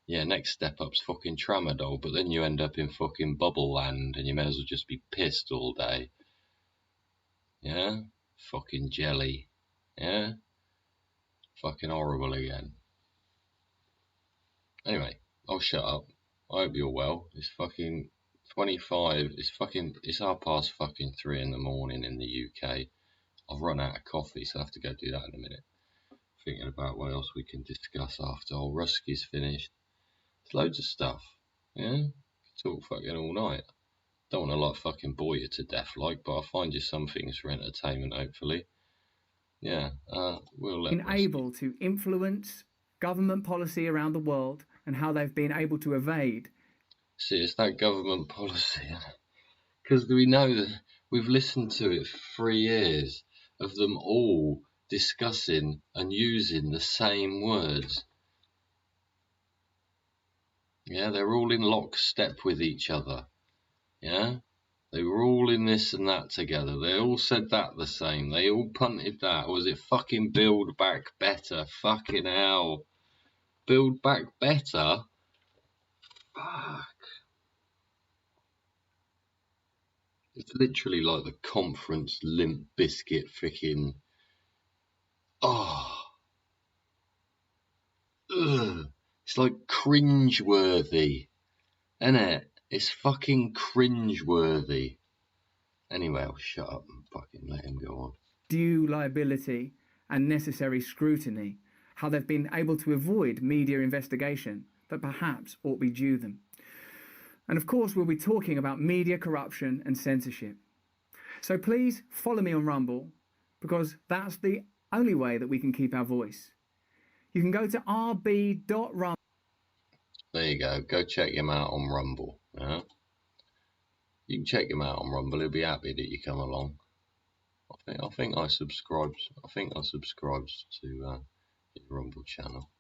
Yeah, next step up's fucking tramadol, but then you end up in fucking bubble land, and you may as well just be pissed all day. Yeah, fucking jelly. Yeah, fucking horrible again. Anyway, I'll shut up. I hope you're well. It's fucking 25. It's 3:30 in the morning in the UK. I've run out of coffee, so I have to go do that in a minute. Thinking about what else we can discuss after. Oh, Rusky's finished. There's loads of stuff. Yeah? Talk fucking all night. Don't want to like fucking bore you to death like, but I'll find you some things for entertainment, hopefully. Yeah, we'll let been able to influence government policy around the world and how they've been able to evade. See, it's that government policy, because we know that we've listened to it for 3 years of them all discussing and using the same words. Yeah, they're all in lockstep with each other. Yeah, they were all in this and that together. They all said that the same. They all punted that. Was it fucking Build Back Better? Fucking hell. Build Back Better? Fuck. It's literally like the conference Limp Biscuit freaking. Oh. Ugh. It's like cringeworthy. Isn't it? It's fucking cringeworthy. Anyway, I'll shut up and fucking let him go on. Due liability and necessary scrutiny, how they've been able to avoid media investigation that perhaps ought be due them. And of course, we'll be talking about media corruption and censorship. So please follow me on Rumble, because that's the only way that we can keep our voice. You can go to rb.rumble. There you go. Go check him out on Rumble. Yeah? You can check him out on Rumble. He'll be happy that you come along. I think I subscribed to his Rumble channel.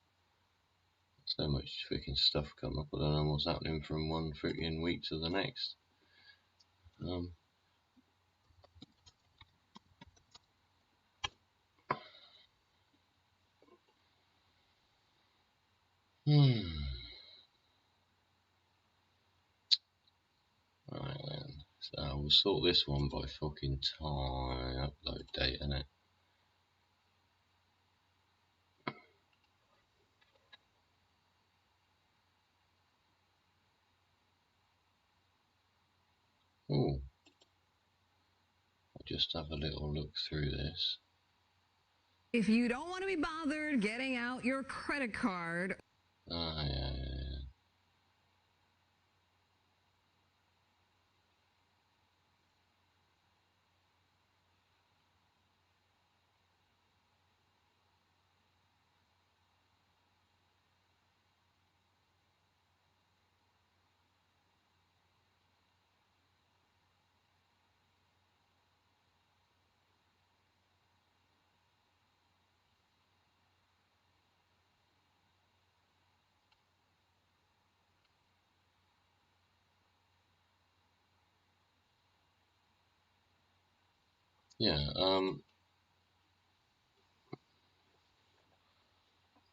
So much freaking stuff come up. I don't know what's happening from one freaking week to the next. Right then. So we'll sort this one by fucking time. Upload date, innit? Oh. I'll just have a little look through this. If you don't want to be bothered getting out your credit card. Ah, yeah. yeah, I'm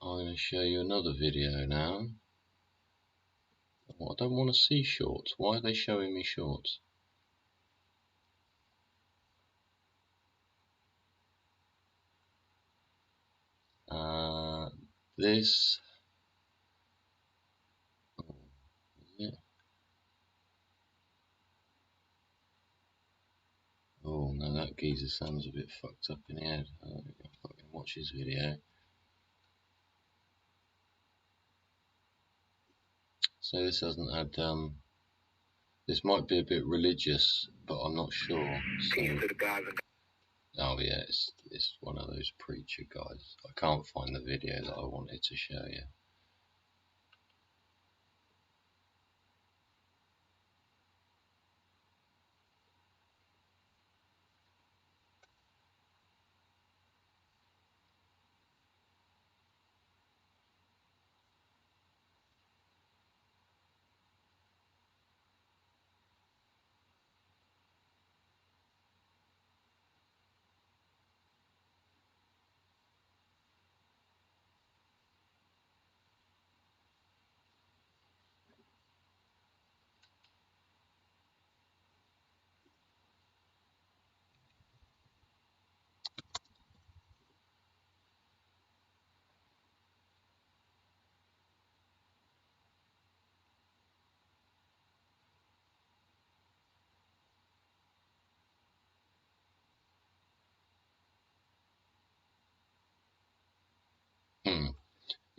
going to show you another video now. Oh, I don't want to see shorts. Why are they showing me shorts? This. Oh, is it? Oh no, that geezer sounds a bit fucked up in the head. I'll fucking watch his video. So this hasn't had this might be a bit religious, but I'm not sure. So, oh yeah, it's one of those preacher guys. I can't find the video that I wanted to show you.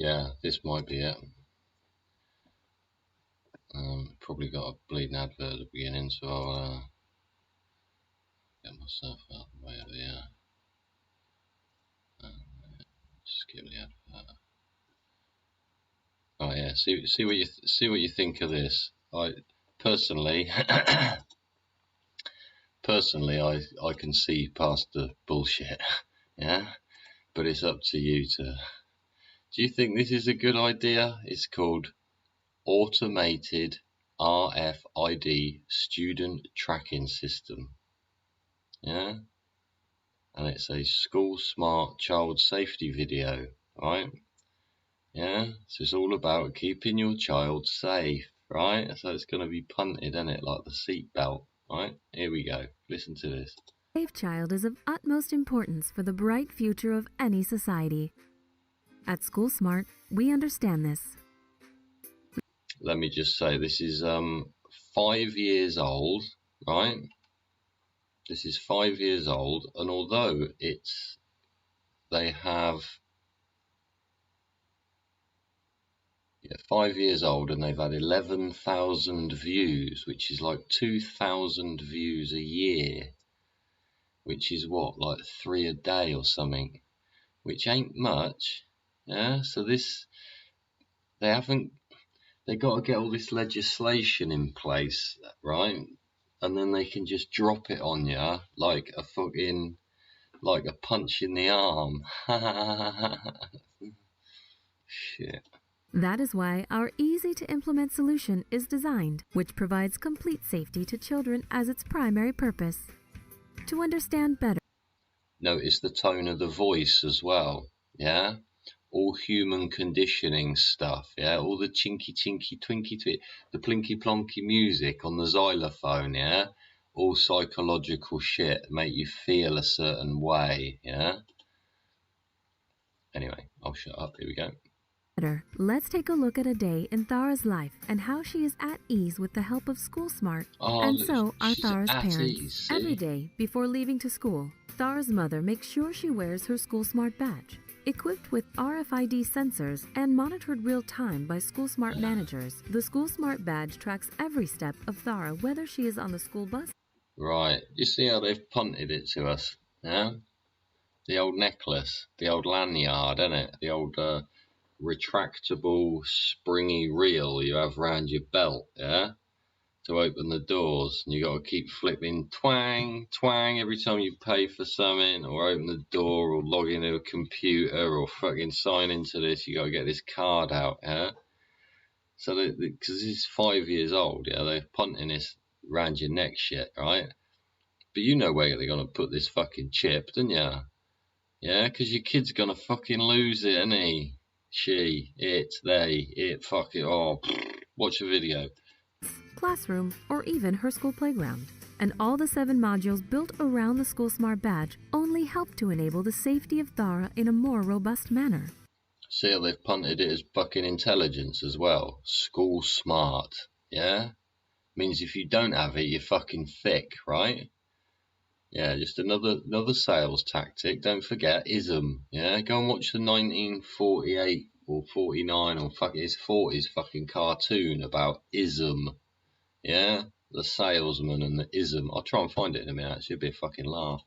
Yeah, this might be it. Probably got a bleeding advert at the beginning, so I'll get myself out of the way of the skip the advert. Oh yeah, see what you think of this. I personally, I can see past the bullshit. Yeah, but it's up to you to. Do you think this is a good idea? It's called Automated RFID Student Tracking System. Yeah, and it's a school smart child safety video, right? Yeah, so it's all about keeping your child safe, right? So it's going to be punted, isn't it? Like the seatbelt, right? Here we go. Listen to this. A safe child is of utmost importance for the bright future of any society. At School Smart, we understand this. Let me just say, this is 5 years old, right? This is 5 years old, and although they have 5 years old, and they've had 11,000 views, which is like 2,000 views a year, which is what, like 3 a day or something, which ain't much. Yeah, so they got to get all this legislation in place, right? And then they can just drop it on you like a punch in the arm. Shit. That is why our easy-to-implement solution is designed, which provides complete safety to children as its primary purpose. To understand better, notice the tone of the voice as well, yeah? All human conditioning stuff, yeah? All the chinky chinky twinky twit, the plinky plonky music on the xylophone, yeah? All psychological shit, make you feel a certain way, yeah? Anyway, I'll shut up, here we go. Let's take a look at a day in Thara's life and how she is at ease with the help of School Smart. And so are Thara's parents. Every day before leaving to school, Thara's mother makes sure she wears her School Smart badge. Equipped with RFID sensors and monitored real-time by School Smart managers, the School Smart badge tracks every step of Thara, whether she is on the school bus. Right, you see how they've punted it to us, yeah? The old necklace, the old lanyard, innit? The old retractable springy reel you have round your belt, yeah, to open the doors, and you got to keep flipping twang twang every time you pay for something or open the door or log into a computer or fucking sign into this. You got to get this card out, yeah. So because this is 5 years old, yeah, they're punting this round your neck shit, right? But you know where they're going to put this fucking chip, don't you? Yeah, because your kid's going to fucking lose it, isn't he? She, it, they, it, fucking, oh, watch a video. Classroom, or even her school playground. And all the 7 modules built around the School Smart badge only help to enable the safety of Thara in a more robust manner. See, they've punted it as fucking intelligence as well. School Smart, yeah? Means if you don't have it, you're fucking thick, right? Yeah, just another sales tactic. Don't forget ism. Yeah, go and watch the 1948 or 49 or fuck it's 40s fucking cartoon about ism. Yeah, the salesman and the ism. I'll try and find it in a minute. Actually, it'll be a fucking laugh.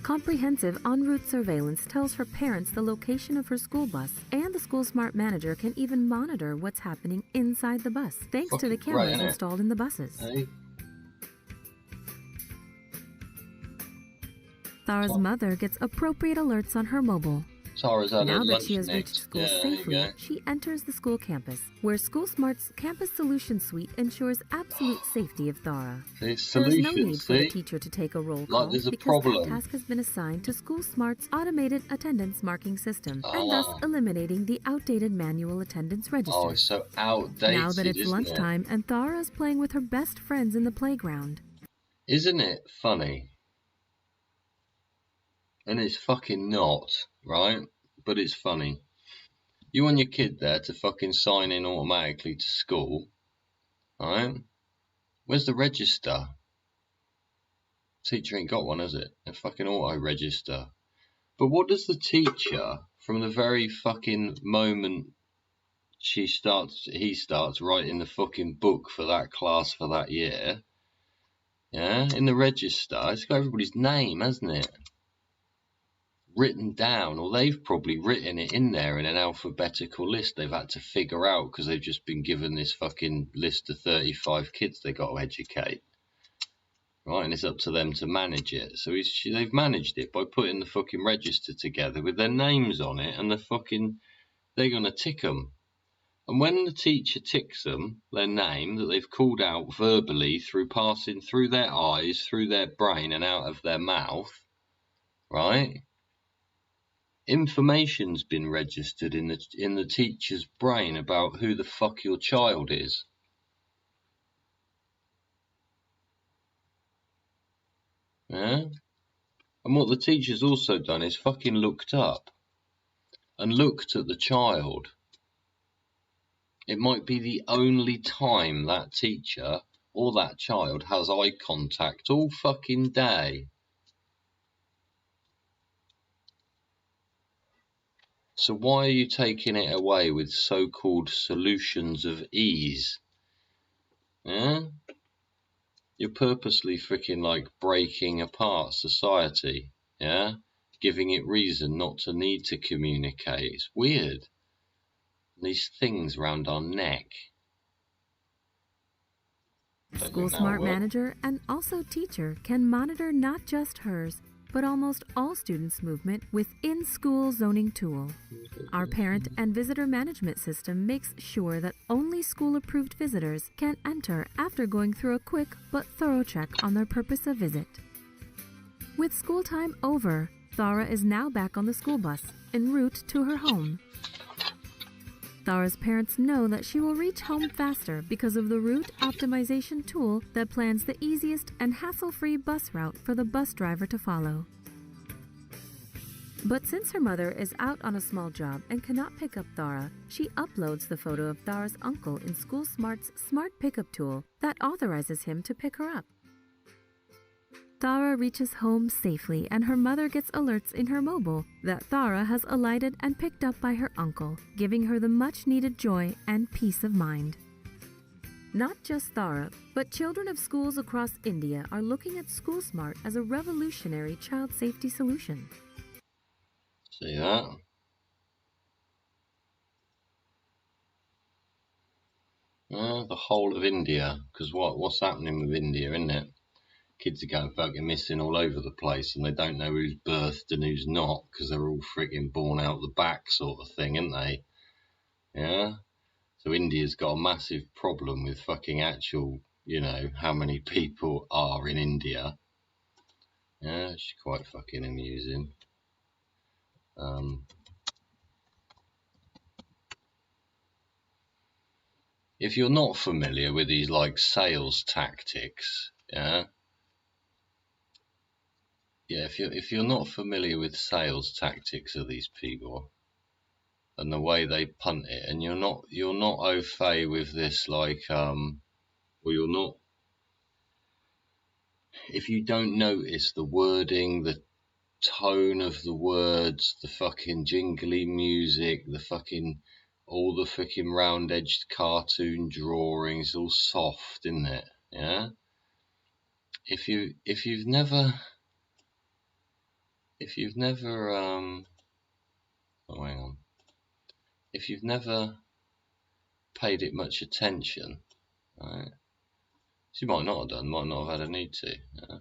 Comprehensive en route surveillance tells her parents the location of her school bus, and the School Smart manager can even monitor what's happening inside the bus, thanks to the cameras installed in the buses. Hey. Thara's mother gets appropriate alerts on her mobile. Now that she has reached school safely, she enters the school campus, where School Smart's Campus Solution Suite ensures absolute safety of Thara. There is no need for the teacher to take a roll call because that task has been assigned to School Smart's automated attendance marking system, and thus eliminating the outdated manual attendance register. Oh, it's so outdated. Now that it's lunchtime and Thara is playing with her best friends in the playground. Isn't it funny? And it's fucking not, right? But it's funny. You want your kid there to fucking sign in automatically to school, right? Where's the register? Teacher ain't got one, has it? A fucking auto register. But what does the teacher, from the very fucking moment he starts writing the fucking book for that class for that year, yeah, in the register, it's got everybody's name, hasn't it? Written down, or they've probably written it in there in an alphabetical list they've had to figure out because they've just been given this fucking list of 35 kids they got to educate, right? And it's up to them to manage it. So they've managed it by putting the fucking register together with their names on it, and they're gonna tick them. And when the teacher ticks them, their name that they've called out verbally through passing through their eyes, through their brain, and out of their mouth, right? Information's been registered in the teacher's brain about who the fuck your child is. Yeah? And what the teacher's also done is fucking looked up and looked at the child. It might be the only time that teacher or that child has eye contact all fucking day. So why are you taking it away with so-called solutions of ease? Yeah? You're purposely freaking like breaking apart society, yeah? Giving it reason not to need to communicate. It's weird. These things round our neck. School Smart manager and also teacher can monitor not just hers, but almost all students' movement with in-school zoning tool. Our parent and visitor management system makes sure that only school-approved visitors can enter after going through a quick but thorough check on their purpose of visit. With school time over, Thara is now back on the school bus, en route to her home. Thara's parents know that she will reach home faster because of the route optimization tool that plans the easiest and hassle-free bus route for the bus driver to follow. But since her mother is out on a small job and cannot pick up Thara, she uploads the photo of Thara's uncle in School Smart's Smart Pickup tool that authorizes him to pick her up. Thara reaches home safely, and her mother gets alerts in her mobile that Thara has alighted and picked up by her uncle, giving her the much-needed joy and peace of mind. Not just Thara, but children of schools across India are looking at School Smart as a revolutionary child safety solution. See that? The whole of India, because what's happening with India, isn't it? Kids are going fucking missing all over the place, and they don't know who's birthed and who's not, because they're all freaking born out the back sort of thing, aren't they? Yeah? So India's got a massive problem with fucking actual, how many people are in India. Yeah, it's quite fucking amusing. If you're not familiar with these like sales tactics, if you're not familiar with sales tactics of these people and the way they punt it, and you're not au fait with this, like or you're not, if you don't notice the wording, the tone of the words, the fucking jingly music, the fucking all the fucking round-edged cartoon drawings, all soft, isn't it? Yeah. If you've never oh, hang on. If you've never paid it much attention, right? So you might not have done, might not have had a need to. Yeah?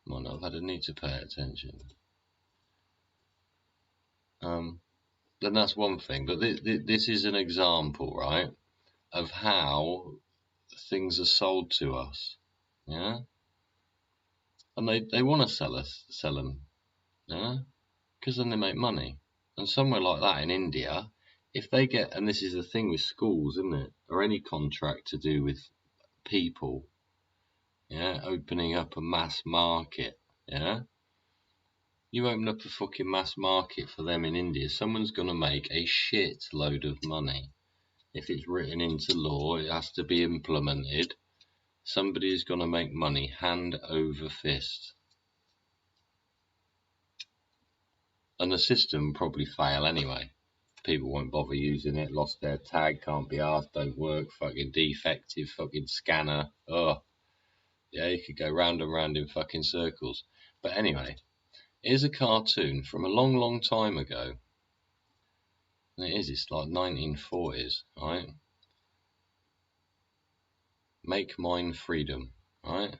Might not have had a need to pay attention. Then that's one thing. But this is an example, right, of how things are sold to us. Yeah. And they want to sell them, yeah, because then they make money. And somewhere like that in India, if they get, and this is the thing with schools, isn't it, or any contract to do with people, yeah, opening up a mass market, yeah, you open up a fucking mass market for them in India, someone's going to make a shit load of money. If it's written into law, it has to be implemented. Somebody's going to make money hand over fist. And the system will probably fail anyway. People won't bother using it, lost their tag, can't be asked, don't work, fucking defective, fucking scanner. Oh, yeah, you could go round and round in fucking circles. But anyway, here's a cartoon from a long, long time ago. And it's like 1940s, right? Make mine freedom, right?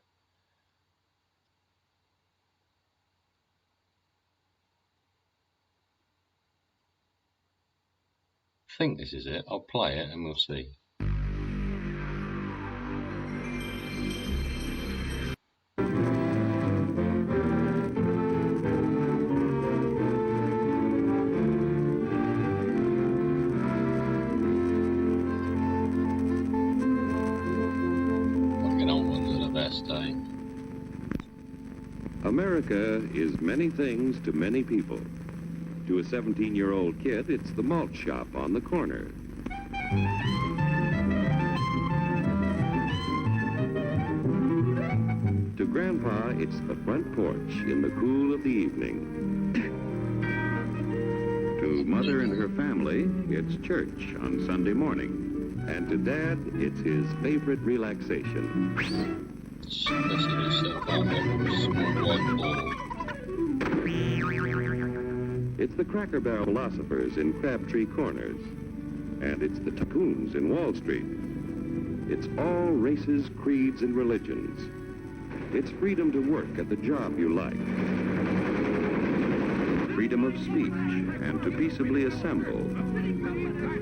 I think this is it. I'll play it and we'll see. Fucking old ones are the best, eh? America is many things to many people. To a 17-year-old kid, it's the malt shop on the corner. To Grandpa, it's the front porch in the cool of the evening. To Mother and her family, it's church on Sunday morning. And to Dad, it's his favorite relaxation. It's the Cracker Barrel philosophers in Crabtree Corners. And it's the tycoons in Wall Street. It's all races, creeds, and religions. It's freedom to work at the job you like. Freedom of speech and to peaceably assemble.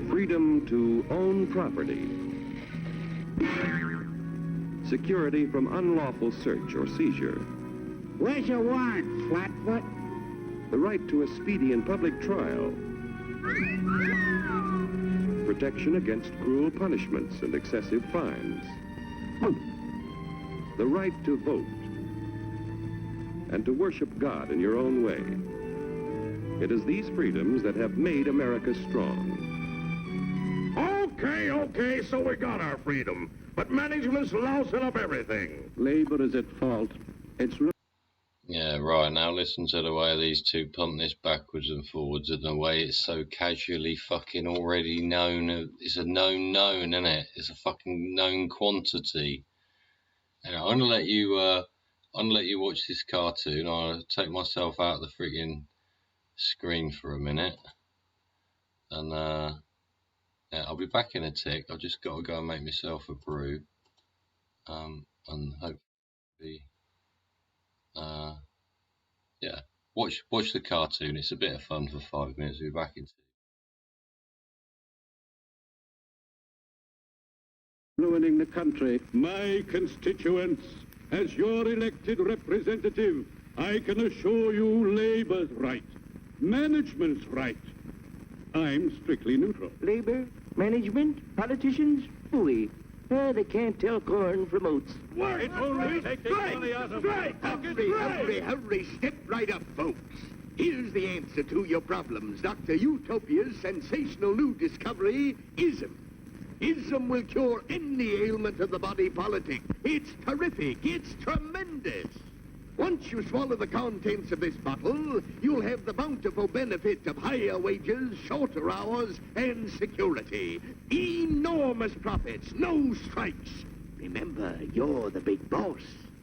Freedom to own property. Security from unlawful search or seizure. Where's your warrant, Flatfoot? The right to a speedy and public trial. Protection against cruel punishments and excessive fines. The right to vote. And to worship God in your own way. It is these freedoms that have made America strong. Okay, so we got our freedom. But management's lousing up everything. Labor is at fault. It's... Yeah, right, now listen to the way these two punt this backwards and forwards and the way it's so casually fucking already known. It's a known, isn't it? It's a fucking known quantity. Anyway, I'm gonna let you watch this cartoon. I'll take myself out of the friggin' screen for a minute. And yeah, I'll be back in a tick. I've just got to go and make myself a brew. And hopefully yeah, watch the cartoon. It's a bit of fun for 5 minutes. We'll be back in. Ruining the country. My constituents As your elected representative, I can assure you Labour's right, management's right. I'm strictly neutral. Labour, management, politicians, phooey. They can't tell corn from oats. It only takes money out of my pocket. Hurry, step right up, folks. Here's the answer to your problems. Dr. Utopia's sensational new discovery, ISM. ISM will cure any ailment of the body politic. It's terrific. It's tremendous. Once you swallow the contents of this bottle, you'll have the bountiful benefit of higher wages, shorter hours, and security. Enormous profits, no strikes. Remember, you're the big boss.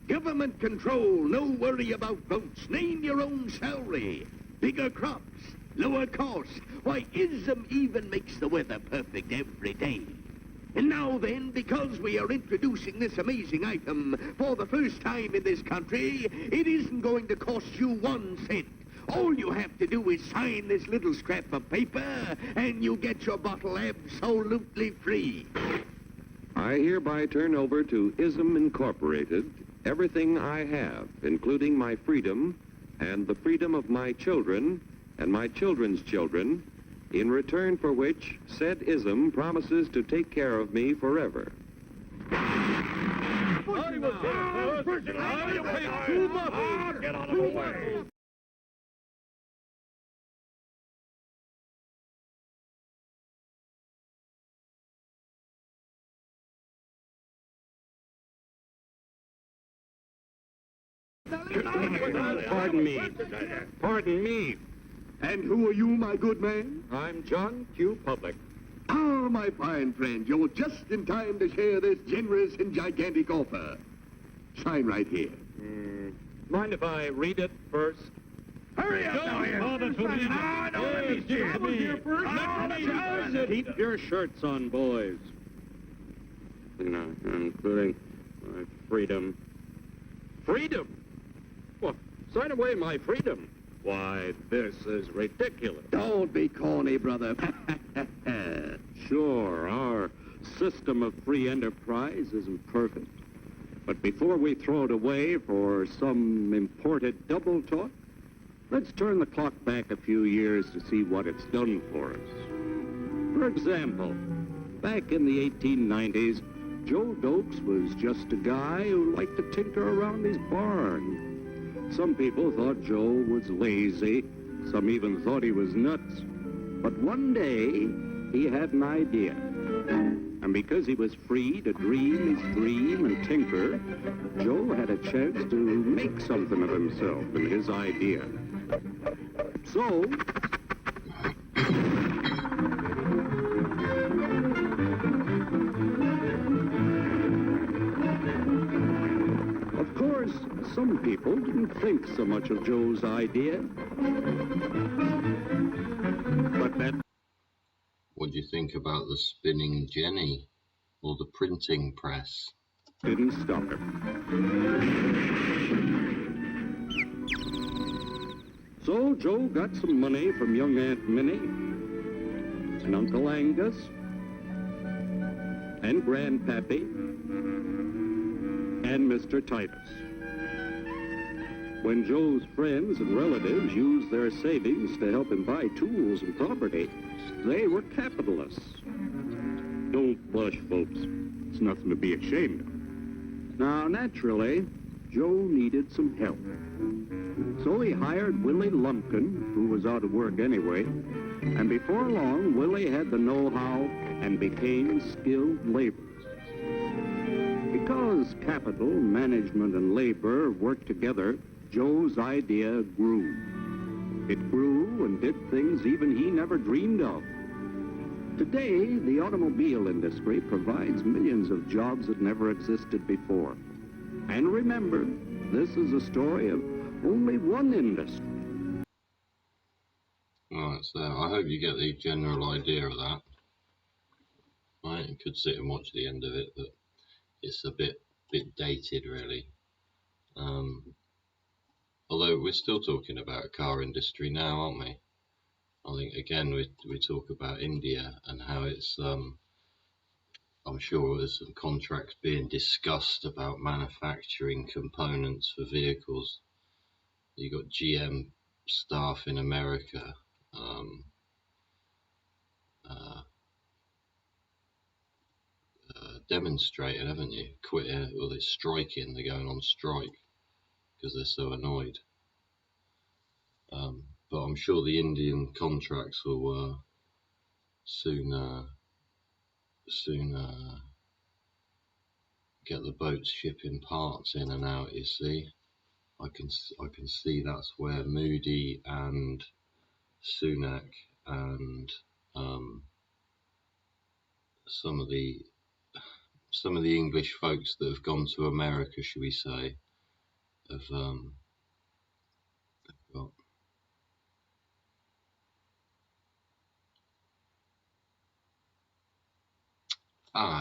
Government control, no worry about votes. Name your own salary. Bigger crops, lower costs. Why, ISM even makes the weather perfect every day. And now then, because we are introducing this amazing item for the first time in this country, it isn't going to cost you 1 cent. All you have to do is sign this little scrap of paper, and you get your bottle absolutely free. I hereby turn over to ISM Incorporated everything I have, including my freedom and the freedom of my children and my children's children, in return for which said ISM promises to take care of me forever. Get out of the way. Pardon me. Pardon me. And who are you, my good man? I'm John Q. Public. Ah, my fine friend, you're just in time to share this generous and gigantic offer. Sign right here. Mind if I read it first? Hurry up now, Keep your shirts on, boys. Including my freedom. Freedom? Well, sign away my freedom. Why, this is ridiculous. Don't be corny, brother. Sure, our system of free enterprise isn't perfect. But before we throw it away for some imported double talk, let's turn the clock back a few years to see what it's done for us. For example, back in the 1890s, Joe Dokes was just a guy who liked to tinker around his barn. Some people thought Joe was lazy. Some even thought he was nuts. But one day, he had an idea. And because he was free to dream his dream and tinker, Joe had a chance to make something of himself and his idea. So, of course, some people didn't think so much of Joe's idea. But that... What do you think about the spinning jenny or the printing press? Didn't stop him. So Joe got some money from young Aunt Minnie and Uncle Angus and Grandpappy and Mr. Titus. When Joe's friends and relatives used their savings to help him buy tools and property, they were capitalists. Don't blush, folks. It's nothing to be ashamed of. Now, naturally, Joe needed some help. So he hired Willie Lumpkin, who was out of work anyway, and before long, Willie had the know-how and became skilled laborers. Because capital, management, and labor worked together, Joe's idea grew. It grew and did things even he never dreamed of. Today, the automobile industry provides millions of jobs that never existed before. And remember, this is a story of only one industry. Right, so I hope you get the general idea of that. I could sit and watch the end of it, but it's a bit dated, really. Although we're still talking about car industry now, aren't we? I think again we talk about India and how it's I'm sure there's some contracts being discussed about manufacturing components for vehicles. You got GM staff in America demonstrating, haven't you? Well, they're striking. They're going on strike because they're so annoyed. But I'm sure the Indian contracts will soon get the boats shipping parts in and out. You see, I can see that's where Moody and Sunak and some of the English folks that have gone to America, should we say, have got.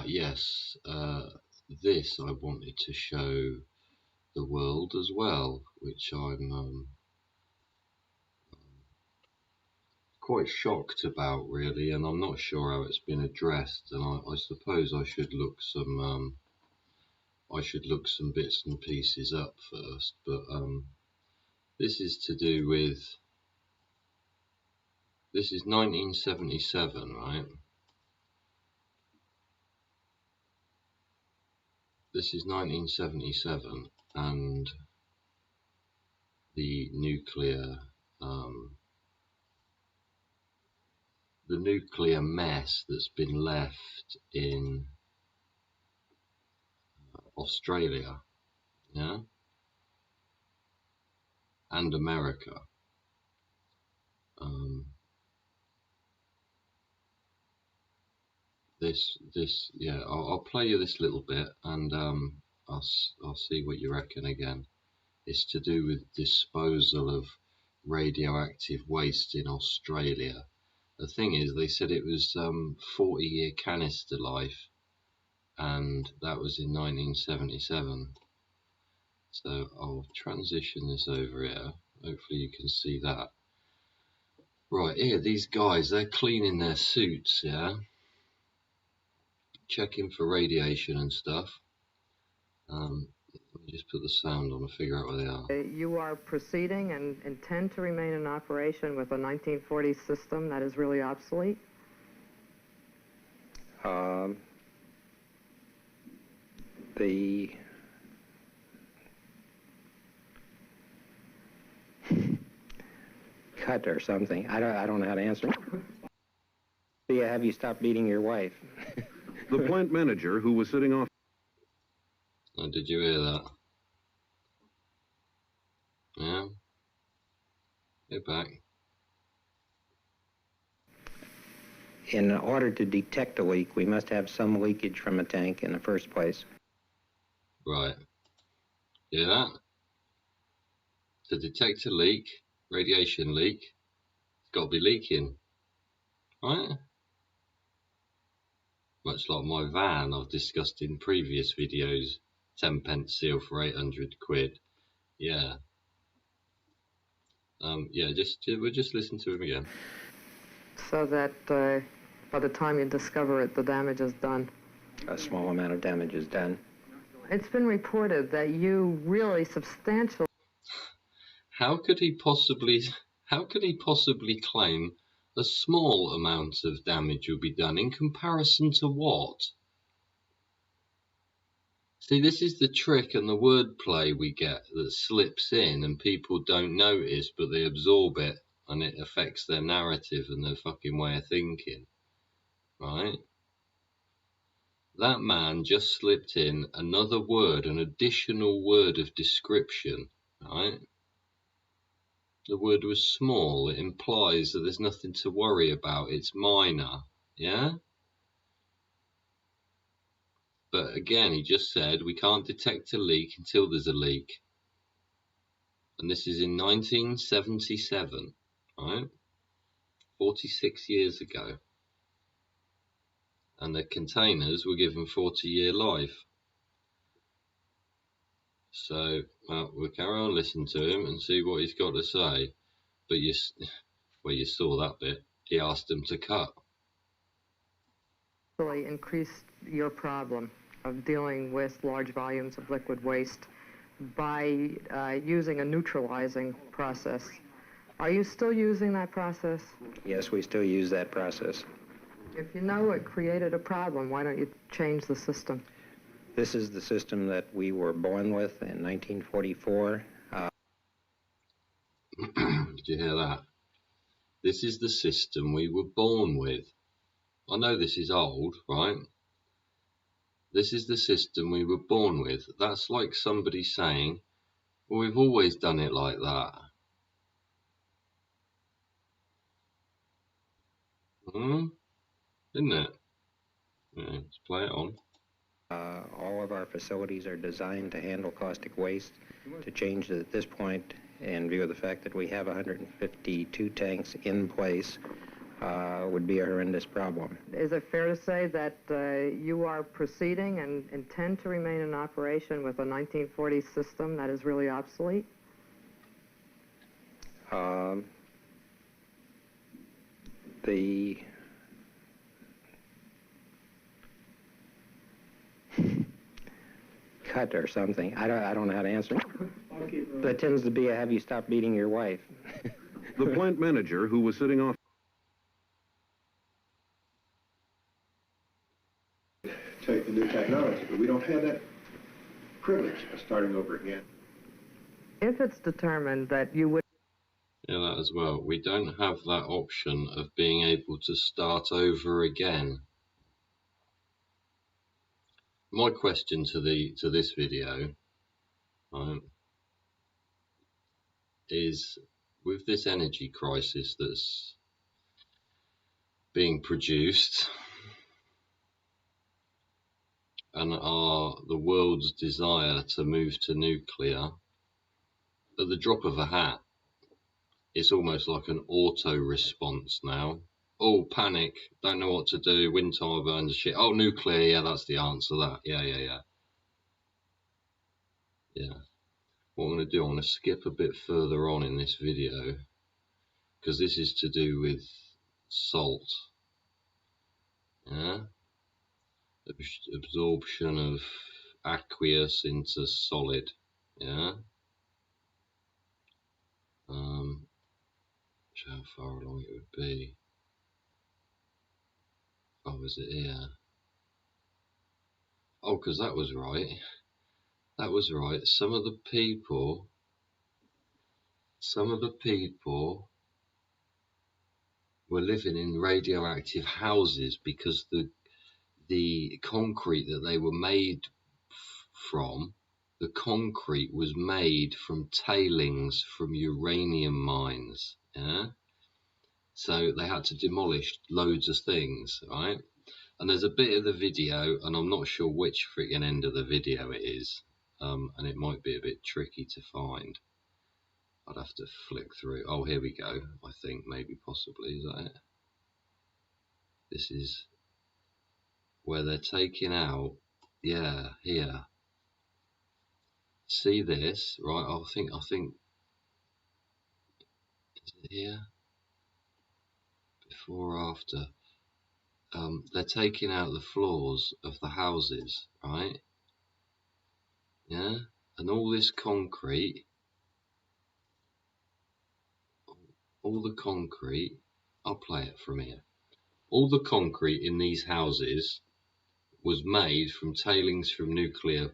Yes, this I wanted to show the world as well, which I'm quite shocked about, really, and I'm not sure how it's been addressed. And I suppose I should look some bits and pieces up first. But this is to do with. This is 1977, right? This is 1977, and the nuclear mess that's been left in Australia, yeah, and America. Yeah, I'll play you this little bit, and I'll see what you reckon again. It's to do with disposal of radioactive waste in Australia. The thing is, they said it was 40-year canister life, and that was in 1977. So I'll transition this over here. Hopefully you can see that. Right, here, these guys, they're cleaning their suits, yeah? Checking for radiation and stuff. Let me just put the sound on and figure out where they are. You are proceeding and intend to remain in operation with a 1940 system that is really obsolete? The cut or something. I don't know how to answer. Yeah, have you stopped beating your wife? The plant manager, who was sitting off. Oh, did you hear that? Yeah? Get back. In order to detect a leak, we must have some leakage from a tank in the first place. Right. Hear that? To detect a leak, radiation leak, it's got to be leaking. Right? Much like my van I've discussed in previous videos. 10p seal for 800 quid. Yeah. Yeah, we'll just listen to him again. So that by the time you discover it, the damage is done. A small amount of damage is done. It's been reported that you really substantially... How could he possibly claim a small amount of damage will be done in comparison to what? See, this is the trick and the wordplay we get that slips in and people don't notice, but they absorb it and it affects their narrative and their fucking way of thinking, right? That man just slipped in another word, an additional word of description, right? The word was small. It implies that there's nothing to worry about. It's minor, yeah? But again, he just said we can't detect a leak until there's a leak. And this is in 1977, right? 46 years ago. And the containers were given 40-year life. So, well, we'll carry on listening to him and see what he's got to say. But you saw that bit. He asked them to cut. really increased your problem of dealing with large volumes of liquid waste by using a neutralizing process. Are you still using that process? Yes, we still use that process. If you know it created a problem, why don't you change the system? This is the system that we were born with in 1944. Did you hear that? This is the system we were born with. I know this is old, right? This is the system we were born with. That's like somebody saying, well, we've always done it like that. Isn't it? Yeah, let's play it on. All of our facilities are designed to handle caustic waste. To change it at this point, in view of the fact that we have 152 tanks in place, would be a horrendous problem. Is it fair to say that you are proceeding and intend to remain in operation with a 1940 system that is really obsolete? The cut or something. I don't know how to answer. That tends to be a have you stop beating your wife. The plant manager, who was sitting off. Take the new technology, but we don't have that privilege of starting over again. If it's determined that you would... Yeah, that as well. We don't have that option of being able to start over again. My question to this video, right, is with this energy crisis that's being produced and the world's desire to move to nuclear, at the drop of a hat, it's almost like an auto response now. Oh, panic, don't know what to do, wind turbines, shit. Oh, nuclear, yeah, that's the answer, that. Yeah. What I'm going to do, I'm going to skip a bit further on in this video, because this is to do with salt. Yeah? Absorption of aqueous into solid. Yeah? How far along it would be. Oh, is it here? Oh, because that was right. That was right. Some of the people were living in radioactive houses because the concrete that they were made from, the concrete was made from tailings from uranium mines. Yeah. So they had to demolish loads of things, right? And there's a bit of the video, and I'm not sure which freaking end of the video it is, and it might be a bit tricky to find. I'd have to flick through. Oh, here we go. I think maybe possibly, is that it? This is where they're taking out, yeah, here. See this, right? I think, is it here? Before or after? They're taking out the floors of the houses, right? Yeah, and all this concrete, all the concrete, I'll play it from here. All the concrete in these houses was made from tailings from nuclear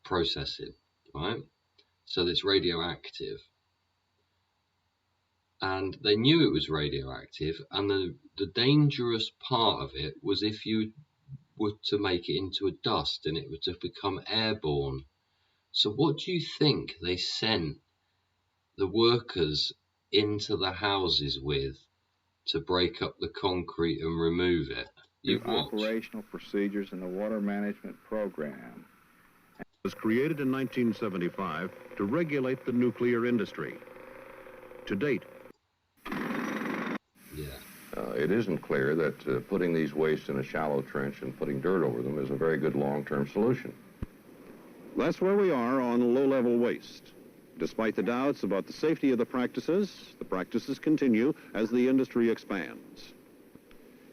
processing, right? So it's radioactive. And they knew it was radioactive, and the dangerous part of it was if you were to make it into a dust and it were to become airborne. So what do you think they sent the workers into the houses with to break up the concrete and remove it? Operational procedures in the water management program. It was created in 1975 to regulate the nuclear industry. To date, it isn't clear that putting these wastes in a shallow trench and putting dirt over them is a very good long-term solution. That's where we are on low-level waste. Despite the doubts about the safety of the practices continue as the industry expands.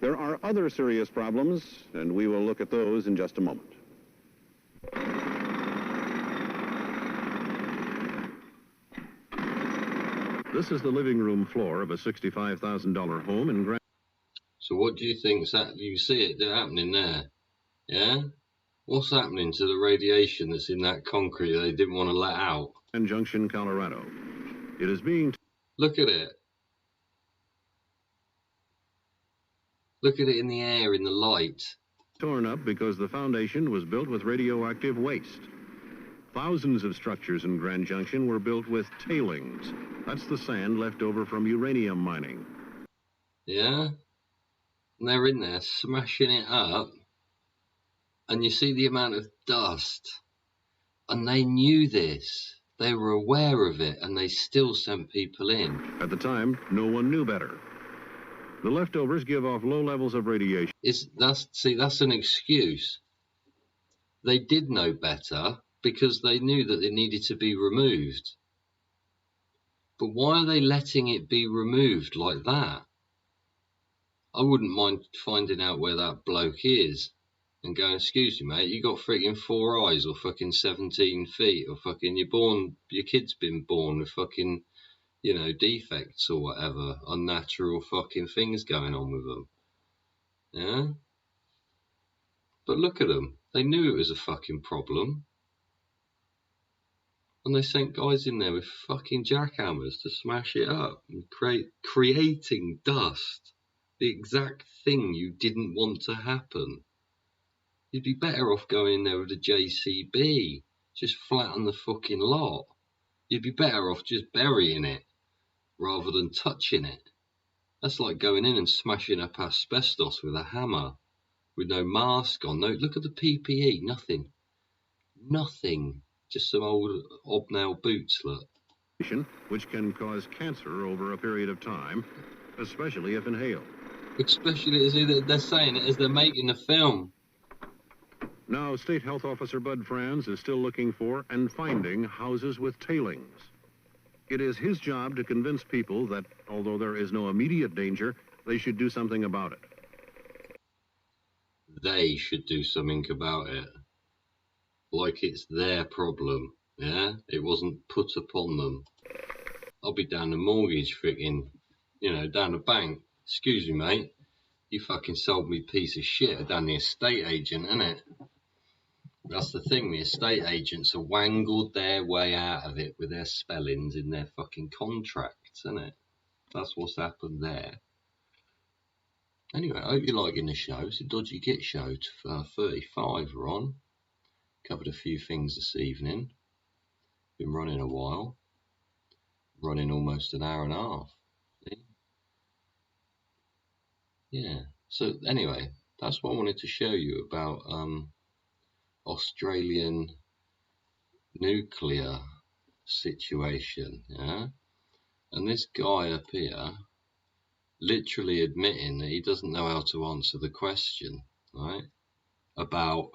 There are other serious problems, and we will look at those in just a moment. This is the living room floor of a $65,000 home in Grand... So what do you think's that? You see it happening there? Yeah? What's happening to the radiation that's in that concrete they didn't want to let out? Grand Junction, Colorado. It is being... Look at it. Look at it in the air, in the light. Torn up because the foundation was built with radioactive waste. Thousands of structures in Grand Junction were built with tailings. That's the sand left over from uranium mining. Yeah? And they're in there smashing it up. And you see the amount of dust. And they knew this. They were aware of it, and they still sent people in. At the time, no one knew better. The leftovers give off low levels of radiation. That's an excuse. They did know better because they knew that it needed to be removed. But why are they letting it be removed like that? I wouldn't mind finding out where that bloke is and going, excuse me, mate, you got freaking 4 eyes or fucking 17 feet or fucking your kid's been born with fucking, you know, defects or whatever, unnatural fucking things going on with them. Yeah? But look at them. They knew it was a fucking problem. And they sent guys in there with fucking jackhammers to smash it up and creating dust. The exact thing you didn't want to happen. You'd be better off going in there with a JCB. Just flatten the fucking lot. You'd be better off just burying it rather than touching it. That's like going in and smashing up asbestos with a hammer with no mask on. No, look at the PPE. Nothing. Nothing. Just some old hobnail boots, look. Which can cause cancer over a period of time, especially if inhaled. Especially as they're saying it as they're making the film. Now, State Health Officer Bud Franz is still looking for and finding houses with tailings. It is his job to convince people that, although there is no immediate danger, they should do something about it. They should do something about it. Like it's their problem, yeah? It wasn't put upon them. I'll be down the mortgage freaking, you know, down the bank. Excuse me, mate. You fucking sold me a piece of shit. Down the estate agent, innit? That's the thing. The estate agents have wangled their way out of it with their spellings in their fucking contracts, innit? That's what's happened there. Anyway, I hope you're liking the show. It's a Dodgy Git show. 35 we're on. Covered a few things this evening. Been running a while. Running almost an hour and a half. See? Yeah. So anyway, that's what I wanted to show you about Australian nuclear situation. Yeah. And this guy up here literally admitting that he doesn't know how to answer the question, right? About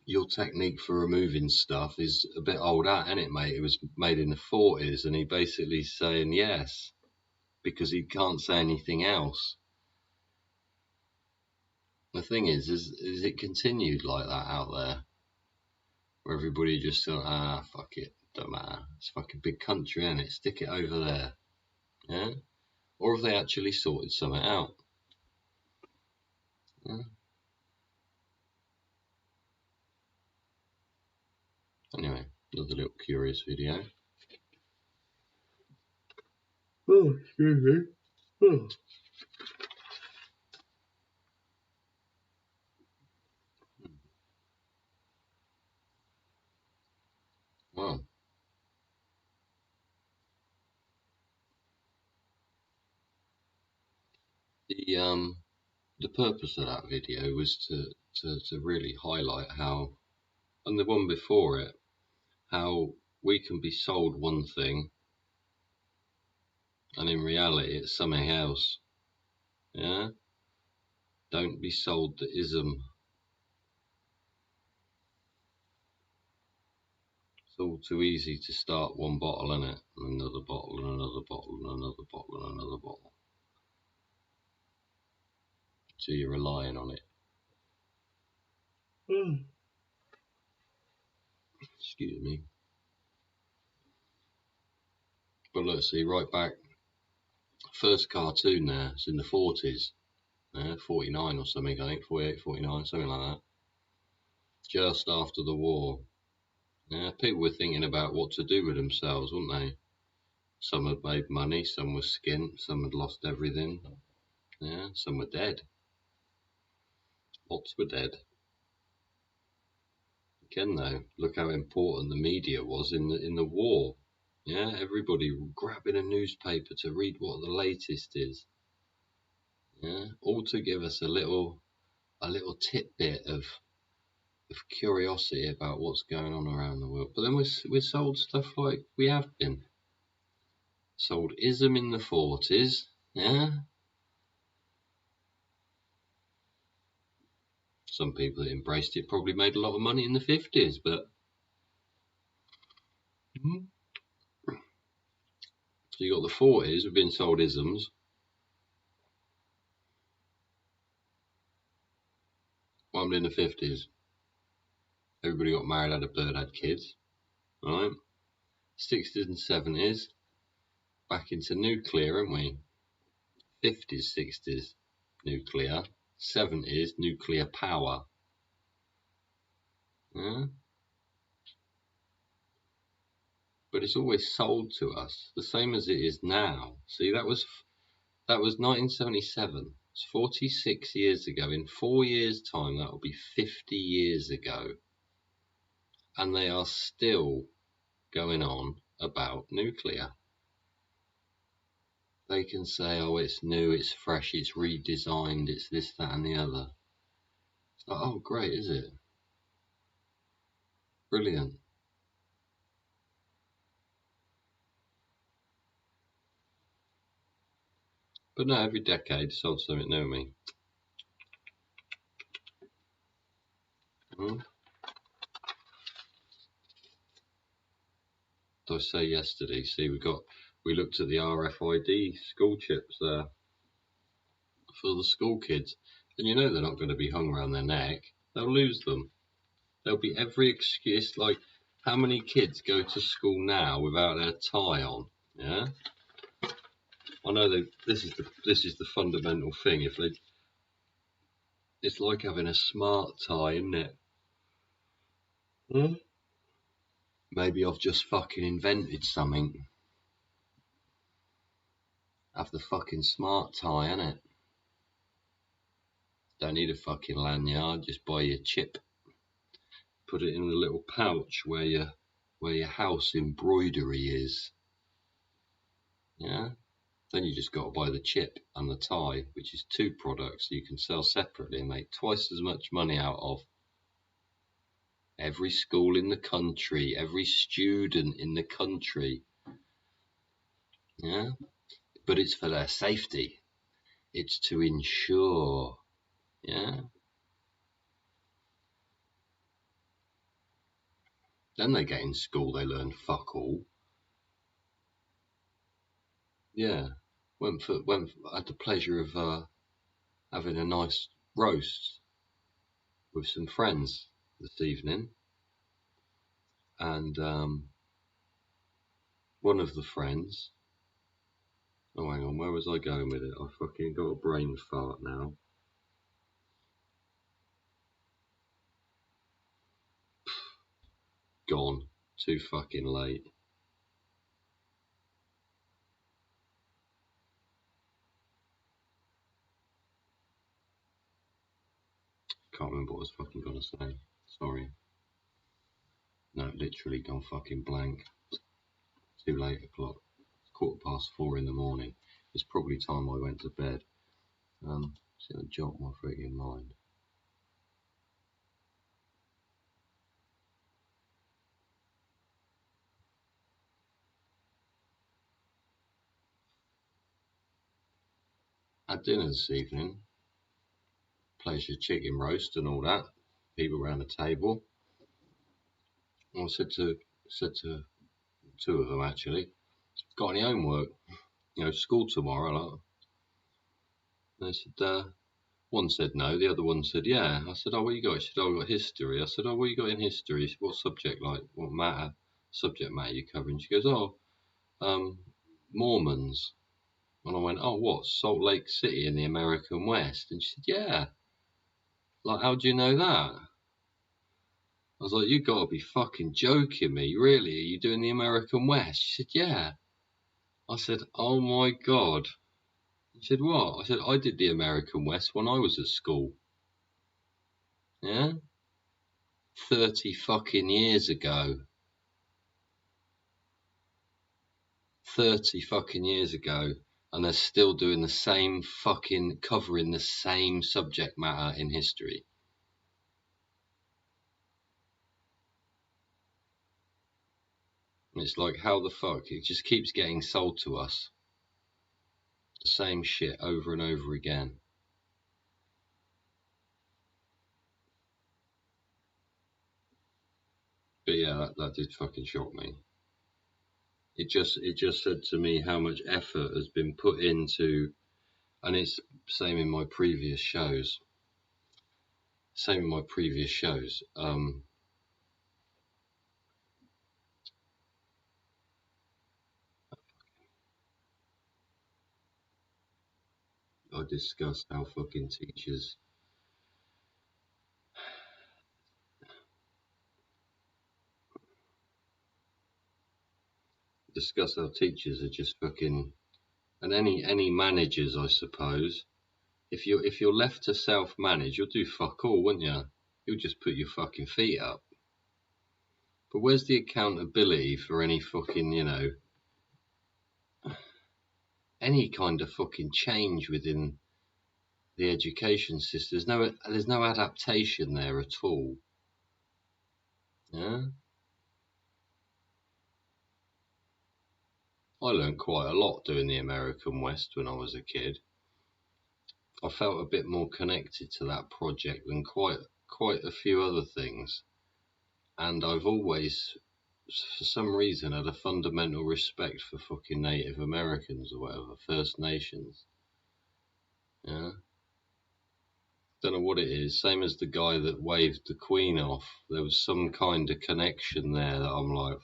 your technique for removing stuff is a bit old out, isn't it, mate? It was made in the 40s, and he basically saying yes, because he can't say anything else. The thing is it continued like that out there, where everybody just thought, fuck it, don't matter. It's a fucking big country, isn't it? Stick it over there. Yeah? Or have they actually sorted something out? Yeah? Anyway, another little curious video. Oh, excuse me. Oh. Wow. The purpose of that video was to really highlight how, and the one before it, how we can be sold one thing and in reality it's something else. Yeah? Don't be sold the ism. It's all too easy to start one bottle, innit? And another bottle and another bottle and another bottle and another bottle. So you're relying on it. Excuse me. But look, see, right back, first cartoon there, it's in the 40s, 49 or something, I think, 48, 49, something like that. Just after the war. Yeah, people were thinking about what to do with themselves, weren't they? Some had made money, some were skint, some had lost everything. Yeah, some were dead. Lots were dead. Again, though, look how important the media was in the war. Yeah, everybody grabbing a newspaper to read what the latest is. Yeah, all to give us a little tidbit of curiosity about what's going on around the world. But then we're sold stuff like we have been sold ism in the 40s. Yeah. Some people that embraced it probably made a lot of money in the 50s, but so you got the 40s have been sold isms. What happened in the 50s? Everybody got married, had a bird, had kids. Right? 60s and 70s, back into nuclear, aren't we? 50s, 60s, nuclear. 70s, nuclear power. Yeah? But it's always sold to us, the same as it is now. See, that was 1977. It's 46 years ago. In 4 years' time, that will be 50 years ago. And they are still going on about nuclear. They can say, oh, it's new, it's fresh, it's redesigned, it's this, that, and the other. It's like, oh, great, is it? Brilliant. But no, every decade sold something new to me. Did I say yesterday? See, we looked at the RFID school chips there for the school kids, and you know they're not going to be hung around their neck. They'll lose them. There'll be every excuse. Like, how many kids go to school now without their tie on? Yeah, I know that this is the fundamental thing. It's like having a smart tie, isn't it? Maybe I've just fucking invented something. Have the fucking smart tie, innit? Don't need a fucking lanyard, just buy your chip. Put it in the little pouch where your house embroidery is. Yeah? Then you just got to buy the chip and the tie, which is 2 products you can sell separately and make twice as much money out of. Every school in the country, every student in the country. Yeah? But it's for their safety. It's to ensure. Yeah? Then they get in school, they learn fuck all. Yeah. I had the pleasure of having a nice roast with some friends this evening. And one of the friends... Oh, hang on, where was I going with it? I fucking got a brain fart now. Gone. Too fucking late. Can't remember what I was fucking gonna say. Sorry. No, literally gone fucking blank. Too late o'clock. It's 4:15 in the morning. It's probably time I went to bed. See, I jolt my freaking mind. Had dinner this evening. Pleasure chicken roast and all that. People around the table. I said to 2 of them actually, got any homework? School tomorrow. Like. They said, One said no, the other one said yeah. I said, oh, what you got? She said, oh, I got history. I said, oh, what you got in history? What subject, like, what subject matter you covering? She goes, oh, Mormons. And I went, oh, what, Salt Lake City in the American West? And she said, yeah. Like, how do you know that? I was like, you gotta be fucking joking me. Really? Are you doing the American West? She said, yeah. I said, oh my God. She said, what? I said, I did the American West when I was at school. Yeah? 30 fucking years ago. 30 fucking years ago. And they're still doing the same fucking, covering the same subject matter in history. And it's like, how the fuck? It just keeps getting sold to us. The same shit over and over again. But yeah, that did fucking shock me. It just said to me how much effort has been put into, and it's same in my previous shows. I discussed how fucking teachers are just fucking, and any managers, I suppose. If you're left to self-manage, you'll do fuck all, won't you? You'll just put your fucking feet up. But where's the accountability for any fucking, any kind of fucking change within the education system? There's no adaptation there at all. Yeah? I learned quite a lot doing the American West when I was a kid. I felt a bit more connected to that project than quite a few other things. And I've always, for some reason, had a fundamental respect for fucking Native Americans or whatever, First Nations. Yeah? Don't know what it is. Same as the guy that waved the Queen off. There was some kind of connection there that I'm like,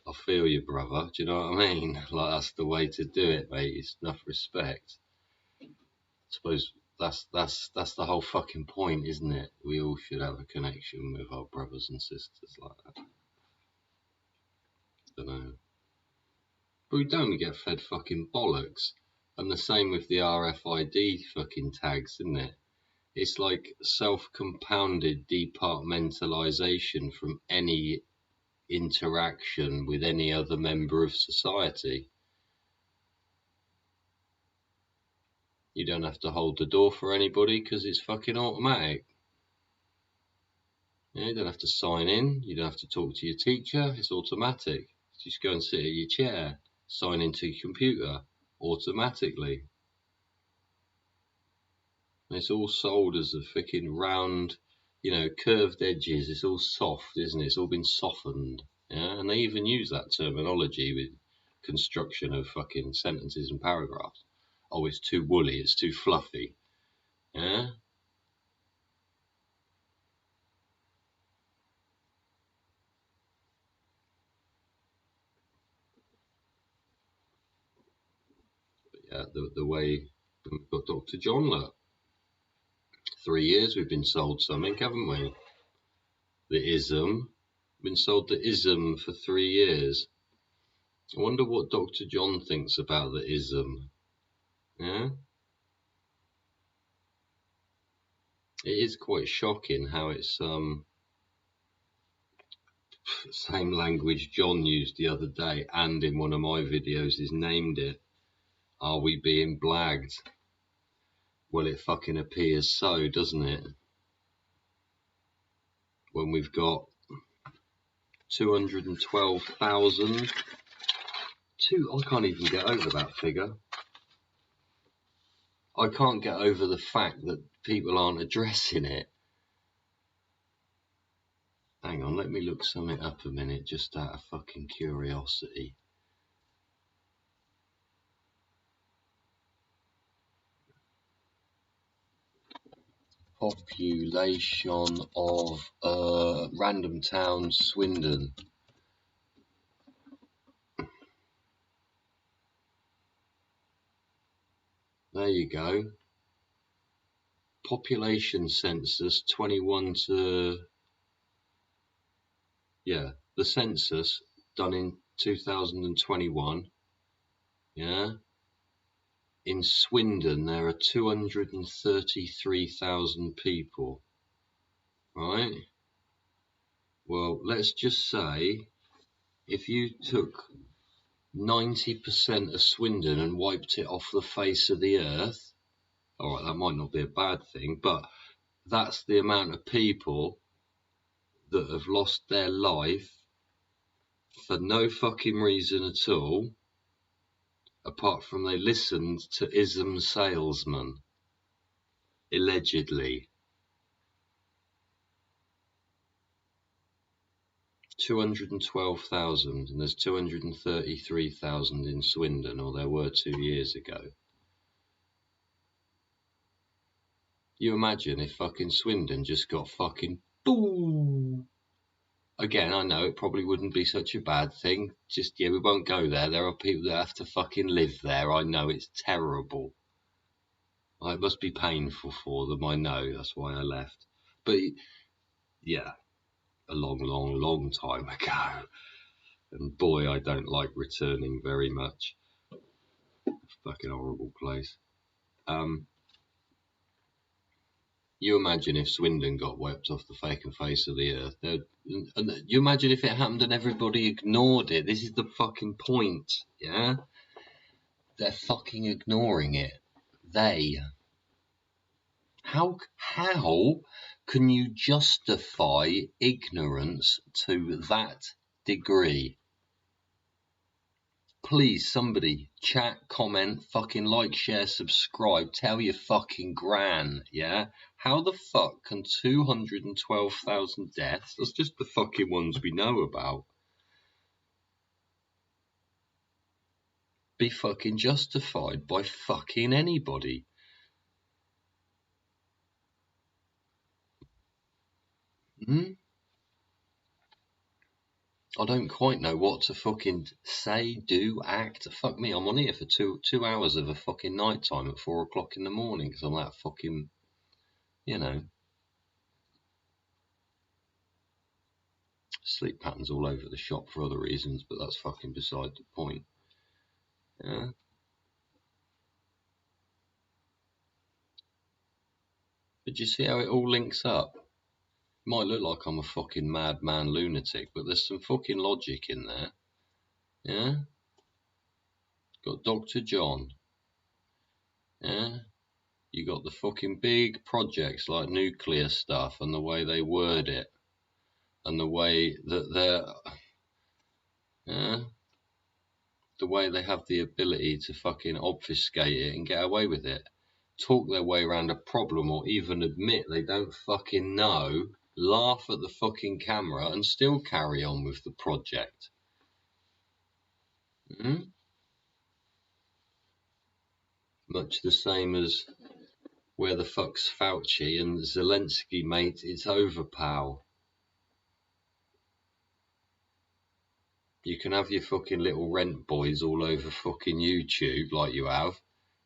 I feel you, brother. Do you know what I mean? Like, that's the way to do it, mate. It's enough respect. I suppose that's the whole fucking point, isn't it? We all should have a connection with our brothers and sisters like that. Don't know. But we don't get fed fucking bollocks. And the same with the RFID fucking tags, isn't it? It's like self-compounded departmentalization from any interaction with any other member of society. You don't have to hold the door for anybody because it's fucking automatic. You don't have to sign in. You don't have to talk to your teacher. It's automatic. Just go and sit at your chair, sign into your computer automatically. And it's all sold as a fucking round, curved edges. It's all soft, isn't it? It's all been softened. Yeah, and they even use that terminology with construction of fucking sentences and paragraphs. Oh, it's too woolly, it's too fluffy. Yeah? But yeah, the way we've got Dr. John, look. 3 years we've been sold something, haven't we? The ism. Been sold the ism for 3 years. I wonder what Dr. John thinks about the ism. Yeah? It is quite shocking how it's same language John used the other day, and in one of my videos he's named it. Are we being blagged? Well, it fucking appears so, doesn't it? When we've got 212,000. I can't even get over that figure. I can't get over the fact that people aren't addressing it. Hang on, let me look something up a minute, just out of fucking curiosity. Population of random town, Swindon. There you go. Population census 21 to... Yeah, the census done in 2021. Yeah. In Swindon, there are 233,000 people. Right? Well, let's just say if you took 90% of Swindon and wiped it off the face of the earth, all right, that might not be a bad thing, but that's the amount of people that have lost their life for no fucking reason at all, apart from they listened to ism salesmen, allegedly. 212,000, and there's 233,000 in Swindon, or there were 2 years ago. You imagine if fucking Swindon just got fucking boom. Again, I know it probably wouldn't be such a bad thing. Just, yeah, we won't go there. There are people that have to fucking live there. I know it's terrible. It must be painful for them. I know. That's why I left. But, yeah, a long, long, long time ago. And boy, I don't like returning very much. Fucking horrible place. You imagine if Swindon got wiped off the fucking face of the earth. And you imagine if it happened and everybody ignored it. This is the fucking point, yeah? They're fucking ignoring it. How can you justify ignorance to that degree? Please, somebody, chat, comment, fucking like, share, subscribe, tell your fucking gran, yeah? How the fuck can 212,000 deaths, that's just the fucking ones we know about, be fucking justified by fucking anybody? I don't quite know what to fucking say, do, act. Fuck me, I'm on here for two hours of a fucking night time at 4 o'clock in the morning because I'm that fucking, you know, sleep patterns all over the shop for other reasons, but that's fucking beside the point. Yeah. But you see how it all links up? Might look like I'm a fucking madman lunatic, but there's some fucking logic in there. Yeah? Got Dr. John. Yeah? You got the fucking big projects like nuclear stuff and the way they word it. And the way that they're... Yeah? The way they have the ability to fucking obfuscate it and get away with it. Talk their way around a problem or even admit they don't fucking know, laugh at the fucking camera and still carry on with the project. Much the same as where the fuck's Fauci and Zelensky, mate, it's over, pal. You can have your fucking little rent boys all over fucking YouTube like you have.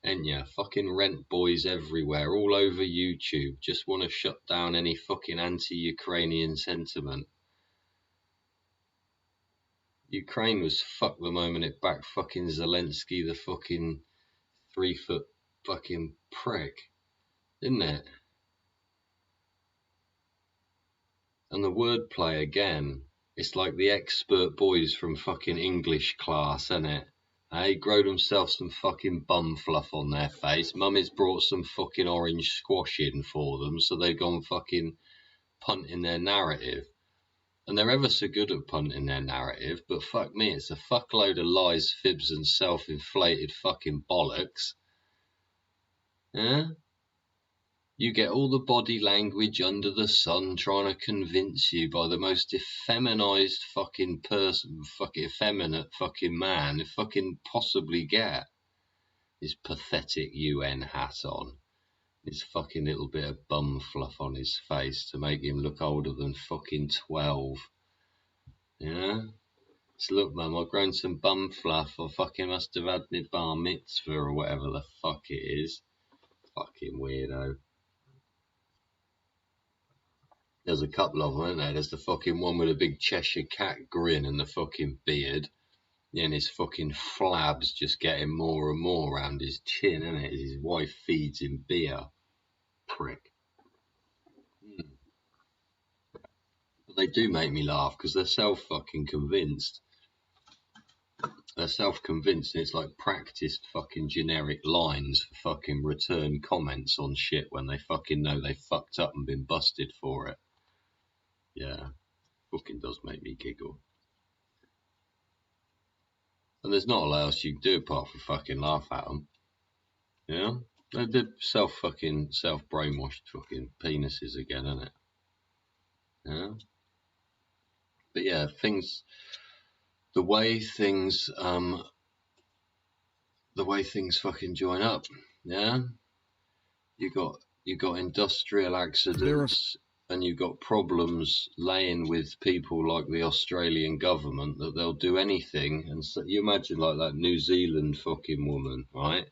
Ain't ya? Fucking rent boys everywhere, all over YouTube. Just want to shut down any fucking anti-Ukrainian sentiment. Ukraine was fucked the moment it backed fucking Zelensky, the fucking 3-foot fucking prick. Didn't it? And the wordplay again. It's like the expert boys from fucking English class, innit? They grow themselves some fucking bum fluff on their face. Mummy's brought some fucking orange squash in for them, so they've gone fucking punting their narrative. And they're ever so good at punting their narrative, but fuck me, it's a fuckload of lies, fibs and self-inflated fucking bollocks. Yeah? You get all the body language under the sun trying to convince you by the most effeminized fucking person, fucking effeminate fucking man you fucking possibly get. His pathetic UN hat on. His fucking little bit of bum fluff on his face to make him look older than fucking 12. Yeah? So look, Mum, I've grown some bum fluff. I fucking must have had my bar mitzvah or whatever the fuck it is. Fucking weirdo. There's a couple of them, isn't there? There's the fucking one with a big Cheshire Cat grin and the fucking beard. Yeah, and his fucking flab's just getting more and more around his chin, isn't it? His wife feeds him beer. Prick. But they do make me laugh because they're self-fucking convinced. They're self-convinced, and it's like practiced fucking generic lines for fucking return comments on shit when they fucking know they fucked up and been busted for it. Yeah, fucking does make me giggle. And there's not a lot else you can do apart from fucking laugh at them. Yeah? They're self-brainwashed fucking penises again, isn't it? Yeah? But yeah, the way things fucking join up, yeah? You got industrial accidents, and you've got problems laying with people like the Australian government that they'll do anything. And so you imagine like that New Zealand fucking woman, right?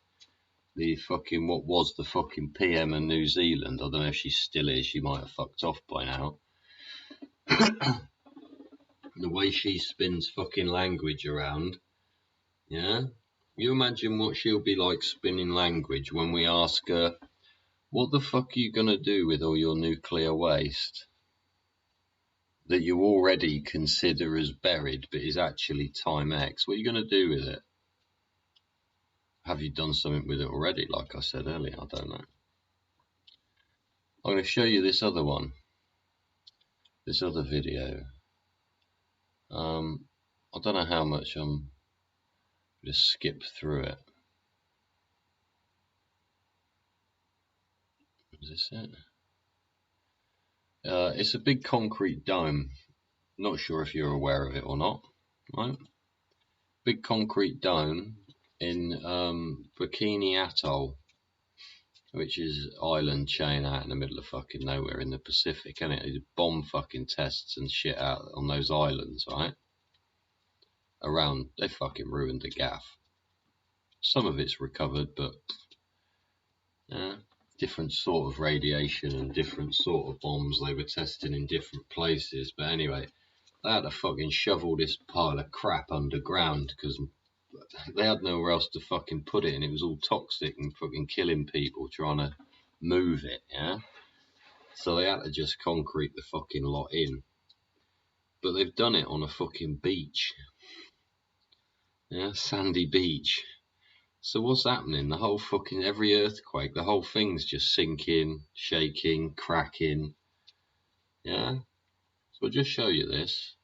The fucking, what was the fucking PM in New Zealand? I don't know if she still is. She might have fucked off by now. The way she spins fucking language around, yeah? You imagine what she'll be like spinning language when we ask her, what the fuck are you going to do with all your nuclear waste that you already consider as buried but is actually time X? What are you going to do with it? Have you done something with it already, like I said earlier? I don't know. I'm going to show you this other one. This other video. I don't know how much I'm going to skip through it. Is this it? It's a big concrete dome. Not sure if you're aware of it or not. Right? Big concrete dome in Bikini Atoll, which is an island chain out in the middle of fucking nowhere in the Pacific, isn't it? They bomb fucking tests and shit out on those islands, right? They fucking ruined the gaff. Some of it's recovered, but different sort of radiation and different sort of bombs they were testing in different places. But anyway, they had to fucking shovel this pile of crap underground because they had nowhere else to fucking put it, and it was all toxic and fucking killing people trying to move it, yeah? So they had to just concrete the fucking lot in. But they've done it on a fucking beach. Yeah, sandy beach. So what's happening? The whole fucking, every earthquake, the whole thing's just sinking, shaking, cracking. Yeah? So I'll just show you this.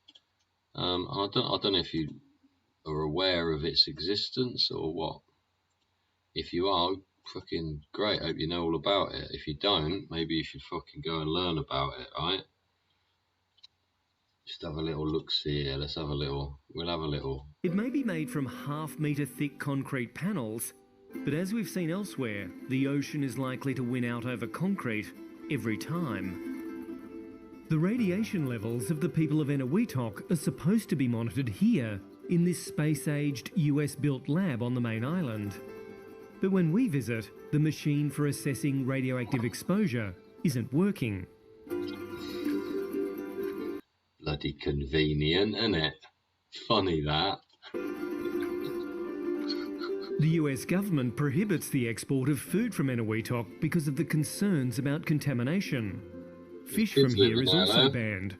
I don't know if you are aware of its existence or what. If you are, fucking great, hope you know all about it. If you don't, maybe you should fucking go and learn about it, right? Just have a little look-see here. We'll have a little. It may be made from half-metre thick concrete panels, but as we've seen elsewhere, the ocean is likely to win out over concrete every time. The radiation levels of the people of Eniwetok are supposed to be monitored here in this space-aged US-built lab on the main island. But when we visit, the machine for assessing radioactive exposure isn't working. Bloody convenient, isn't it? Funny that. The US government prohibits the export of food from Eniwetok because of the concerns about contamination. Fish from here is also banned.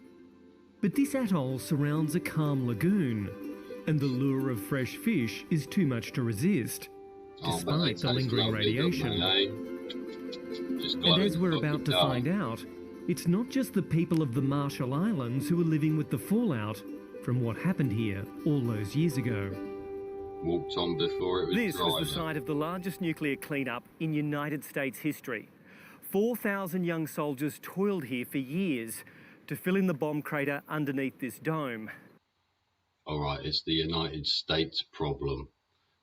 But this atoll surrounds a calm lagoon, and the lure of fresh fish is too much to resist, despite the lingering radiation. And as we're about to find out, it's not just the people of the Marshall Islands who are living with the fallout from what happened here all those years ago. Walked on before it was This was the site of the largest nuclear cleanup in United States history. 4,000 young soldiers toiled here for years to fill in the bomb crater underneath this dome. All right, it's the United States problem,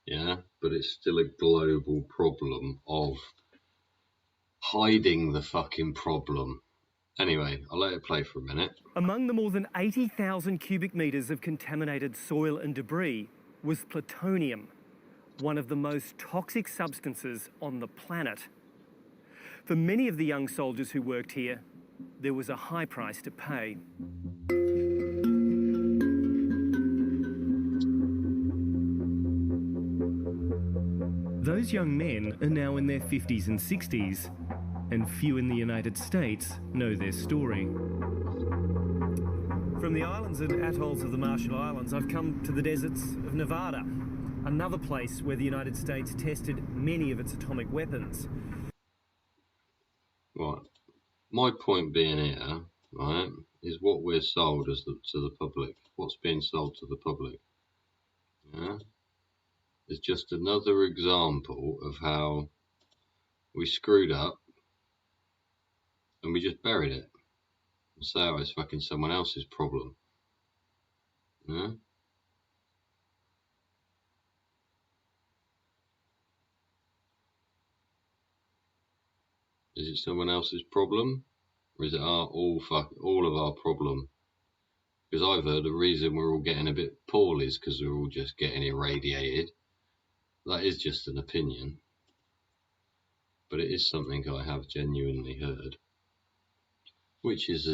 yeah? But it's still a global problem of hiding the fucking problem. Anyway, I'll let it play for a minute. Among the more than 80,000 cubic metres of contaminated soil and debris was plutonium, one of the most toxic substances on the planet. For many of the young soldiers who worked here, there was a high price to pay. Those young men are now in their 50s and 60s, and few in the United States know their story. From the islands and atolls of the Marshall Islands, I've come to the deserts of Nevada, another place where the United States tested many of its atomic weapons. Right. My point being here, right, is what we're sold as to the public. What's being sold to the public. Yeah? It's just another example of how we screwed up and we just buried it. And say, oh, it's fucking someone else's problem. Yeah? Is it someone else's problem? Or is it all of our problem? Because I've heard the reason we're all getting a bit poorly is because we're all just getting irradiated. That is just an opinion. But it is something I have genuinely heard. Which is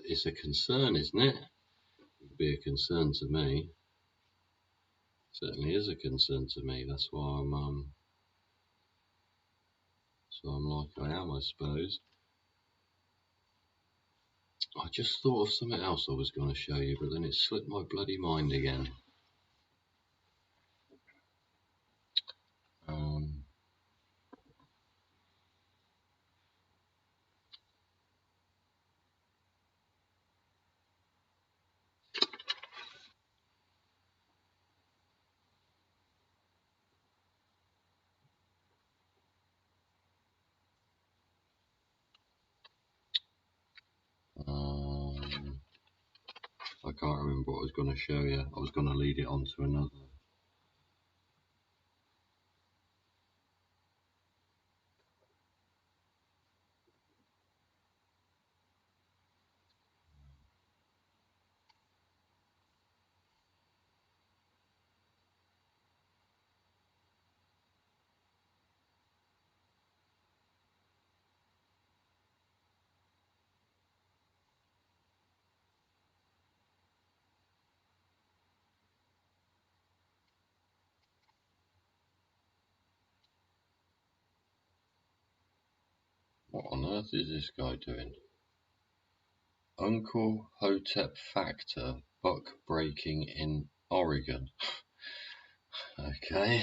it's a concern, isn't it? It would be a concern to me. Certainly is a concern to me. That's why I'm like I am, I suppose. I just thought of something else I was going to show you, but then it slipped my bloody mind again. I can't remember what I was going to show you. I was going to lead it on to another. What on earth is this guy doing? Uncle Hotep Factor buck breaking in Oregon. Okay.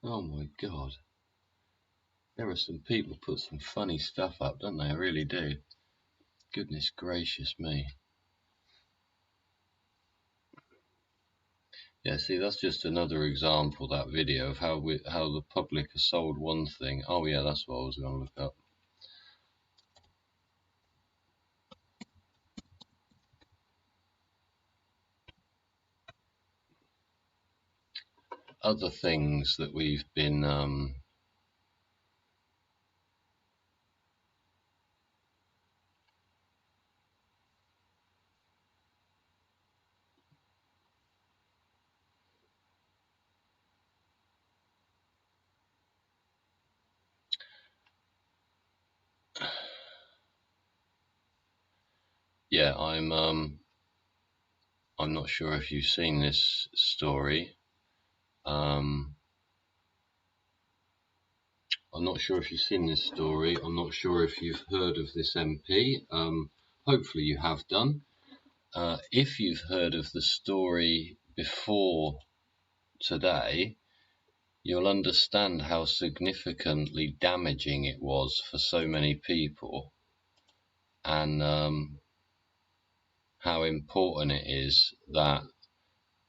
Oh my god. There are some people put some funny stuff up, don't they? I really do. Goodness gracious me. Yeah, see, that's just another example, that video, of how the public has sold one thing. Oh yeah, that's what I was going to look up. Other things that we've been yeah, I'm not sure if you've seen this story. I'm not sure if you've seen this story. I'm not sure if you've heard of this MP. Hopefully you have done. If you've heard of the story before today, you'll understand how significantly damaging it was for so many people, and how important it is that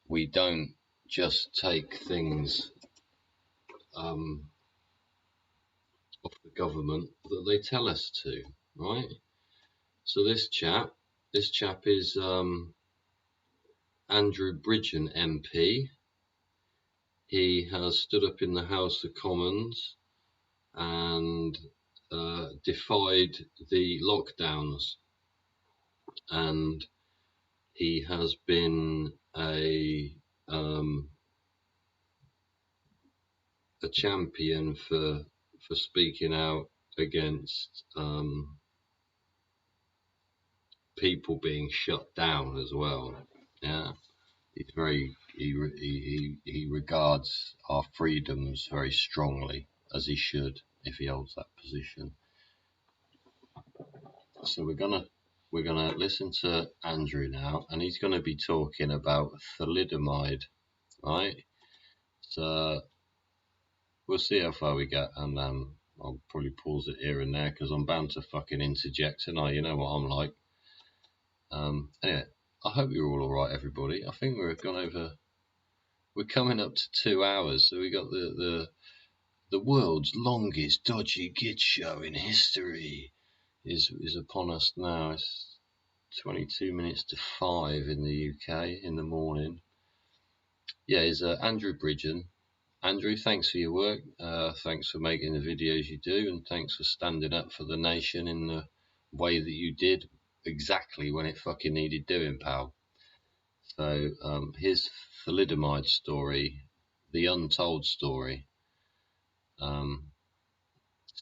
we don't just take things off the government that they tell us to, right? So this chap is Andrew Bridgen MP. He has stood up in the House of Commons and defied the lockdowns, and he has been a champion for speaking out against people being shut down as well. Yeah, he's he regards our freedoms very strongly, as he should if he holds that position. So we're gonna listen to Andrew now, and he's gonna be talking about thalidomide, right? So we'll see how far we get, and I'll probably pause it here and there because I'm bound to fucking interject tonight. You know what I'm like. Anyway, I hope you're all right, everybody. I think we're coming up to 2 hours, so we got the world's longest dodgy git show in history is upon us now. It's 22 minutes to 5 in the UK in the morning. Yeah, it's Andrew Bridgen. Andrew, thanks for your work. Thanks for making the videos you do, and thanks for standing up for the nation in the way that you did, exactly when it fucking needed doing, pal. So his thalidomide story, the untold story.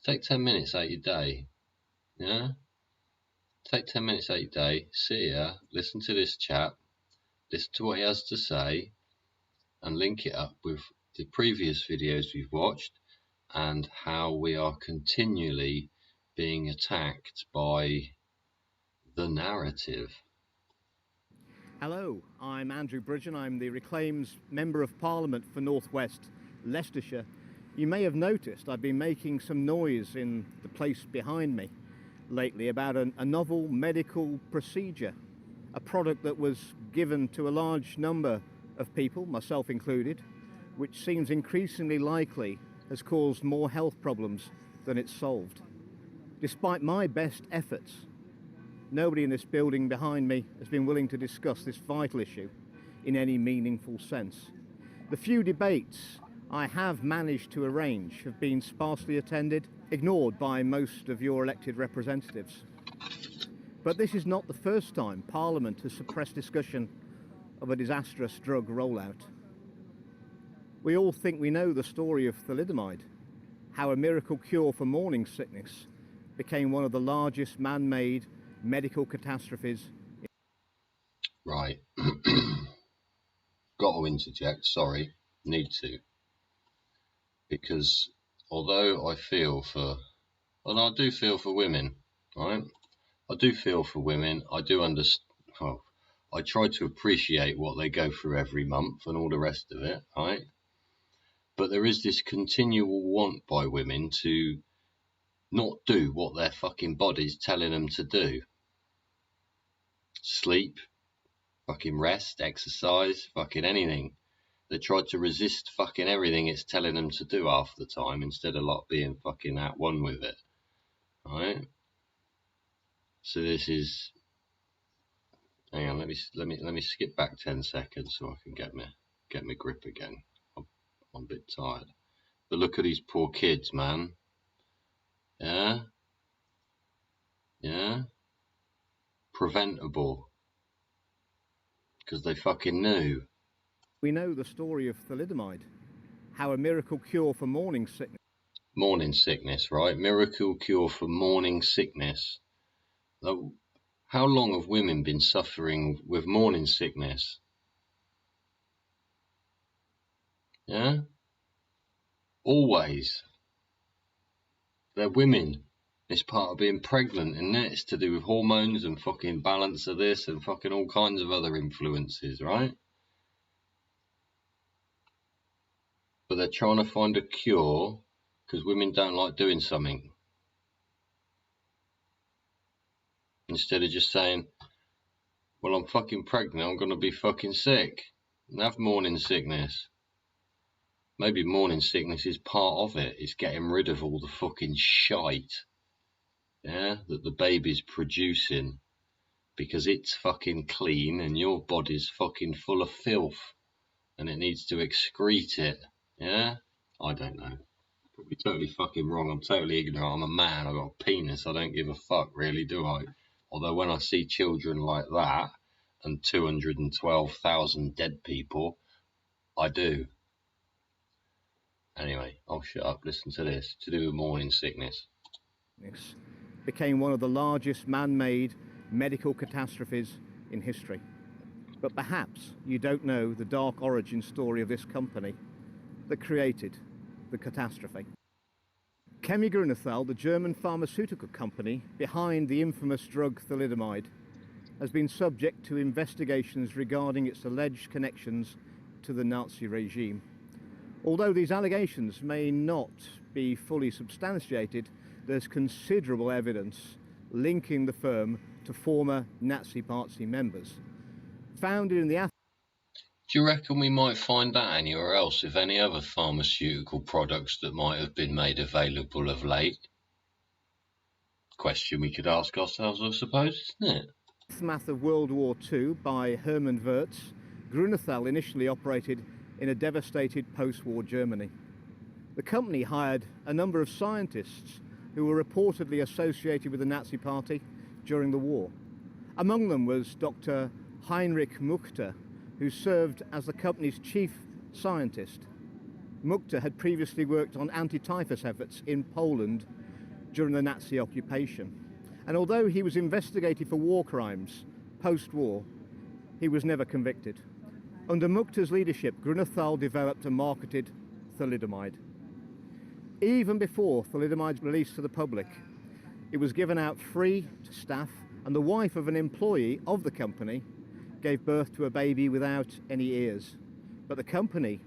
Take 10 minutes out your day. Yeah? Take 10 minutes out your day, sit here, listen to this chap, listen to what he has to say, and link it up with the previous videos we've watched and how we are continually being attacked by the narrative. Hello, I'm Andrew Bridgen. I'm the Reclaimed Member of Parliament for North West Leicestershire. You may have noticed I've been making some noise in the place behind me lately about a novel medical procedure, a product that was given to a large number of people, myself included, which seems increasingly likely has caused more health problems than it's solved. Despite my best efforts, nobody in this building behind me has been willing to discuss this vital issue in any meaningful sense. The few debates I have managed to arrange have been sparsely attended, ignored by most of your elected representatives. But this is not the first time Parliament has suppressed discussion of a disastrous drug rollout. We all think we know the story of thalidomide, how a miracle cure for morning sickness became one of the largest man-made medical catastrophes. Right. Got to interject, sorry, need to. Because although I feel for, and I do feel for women, right? I do feel for women, I do understand, well, I try to appreciate what they go through every month and all the rest of it, right? But there is this continual want by women to not do what their fucking body's telling them to do. Sleep, fucking rest, exercise, fucking anything. They try to resist fucking everything it's telling them to do half the time instead of like being fucking at one with it. Right? So this is, hang on, let me skip back 10 seconds so I can get my grip again. I'm a bit tired. But look at these poor kids, man. Yeah? Yeah? Preventable. Because they fucking knew. We know the story of thalidomide, how a miracle cure for morning sickness. Morning sickness, right? Miracle cure for morning sickness. How long have women been suffering with morning sickness? Yeah? Always. They're women. It's part of being pregnant, isn't it? It's to do with hormones and fucking balance of this and fucking all kinds of other influences, right? But they're trying to find a cure because women don't like doing something. Instead of just saying, well, I'm fucking pregnant, I'm going to be fucking sick and have morning sickness. Maybe morning sickness is part of it. It's getting rid of all the fucking shite, yeah, that the baby's producing because it's fucking clean and your body's fucking full of filth and it needs to excrete it. Yeah? I don't know. Probably totally fucking wrong. I'm totally ignorant. I'm a man. I've got a penis. I don't give a fuck, really, do I? Although when I see children like that and 212,000 dead people, I do. Anyway, I'll shut up. Listen to this. To do with morning sickness. This became one of the largest man-made medical catastrophes in history. But perhaps you don't know the dark origin story of this company that created the catastrophe. Chemie Grünenthal, the German pharmaceutical company behind the infamous drug thalidomide, has been subject to investigations regarding its alleged connections to the Nazi regime. Although these allegations may not be fully substantiated, there's considerable evidence linking the firm to former Nazi Party members. Founded in the... Do you reckon we might find that anywhere else, if any other pharmaceutical products that might have been made available of late? Question we could ask ourselves, I suppose, isn't it? Aftermath of World War II by Hermann Wirtz, Grünenthal initially operated in a devastated post-war Germany. The company hired a number of scientists who were reportedly associated with the Nazi Party during the war. Among them was Dr. Heinrich Muchter, who served as the company's chief scientist. Muchter had previously worked on anti-typhus efforts in Poland during the Nazi occupation. And although he was investigated for war crimes post-war, he was never convicted. Under Muchter's leadership, Grünenthal developed and marketed thalidomide. Even before thalidomide's released to the public, it was given out free to staff, and the wife of an employee of the company gave birth to a baby without any ears. But the company,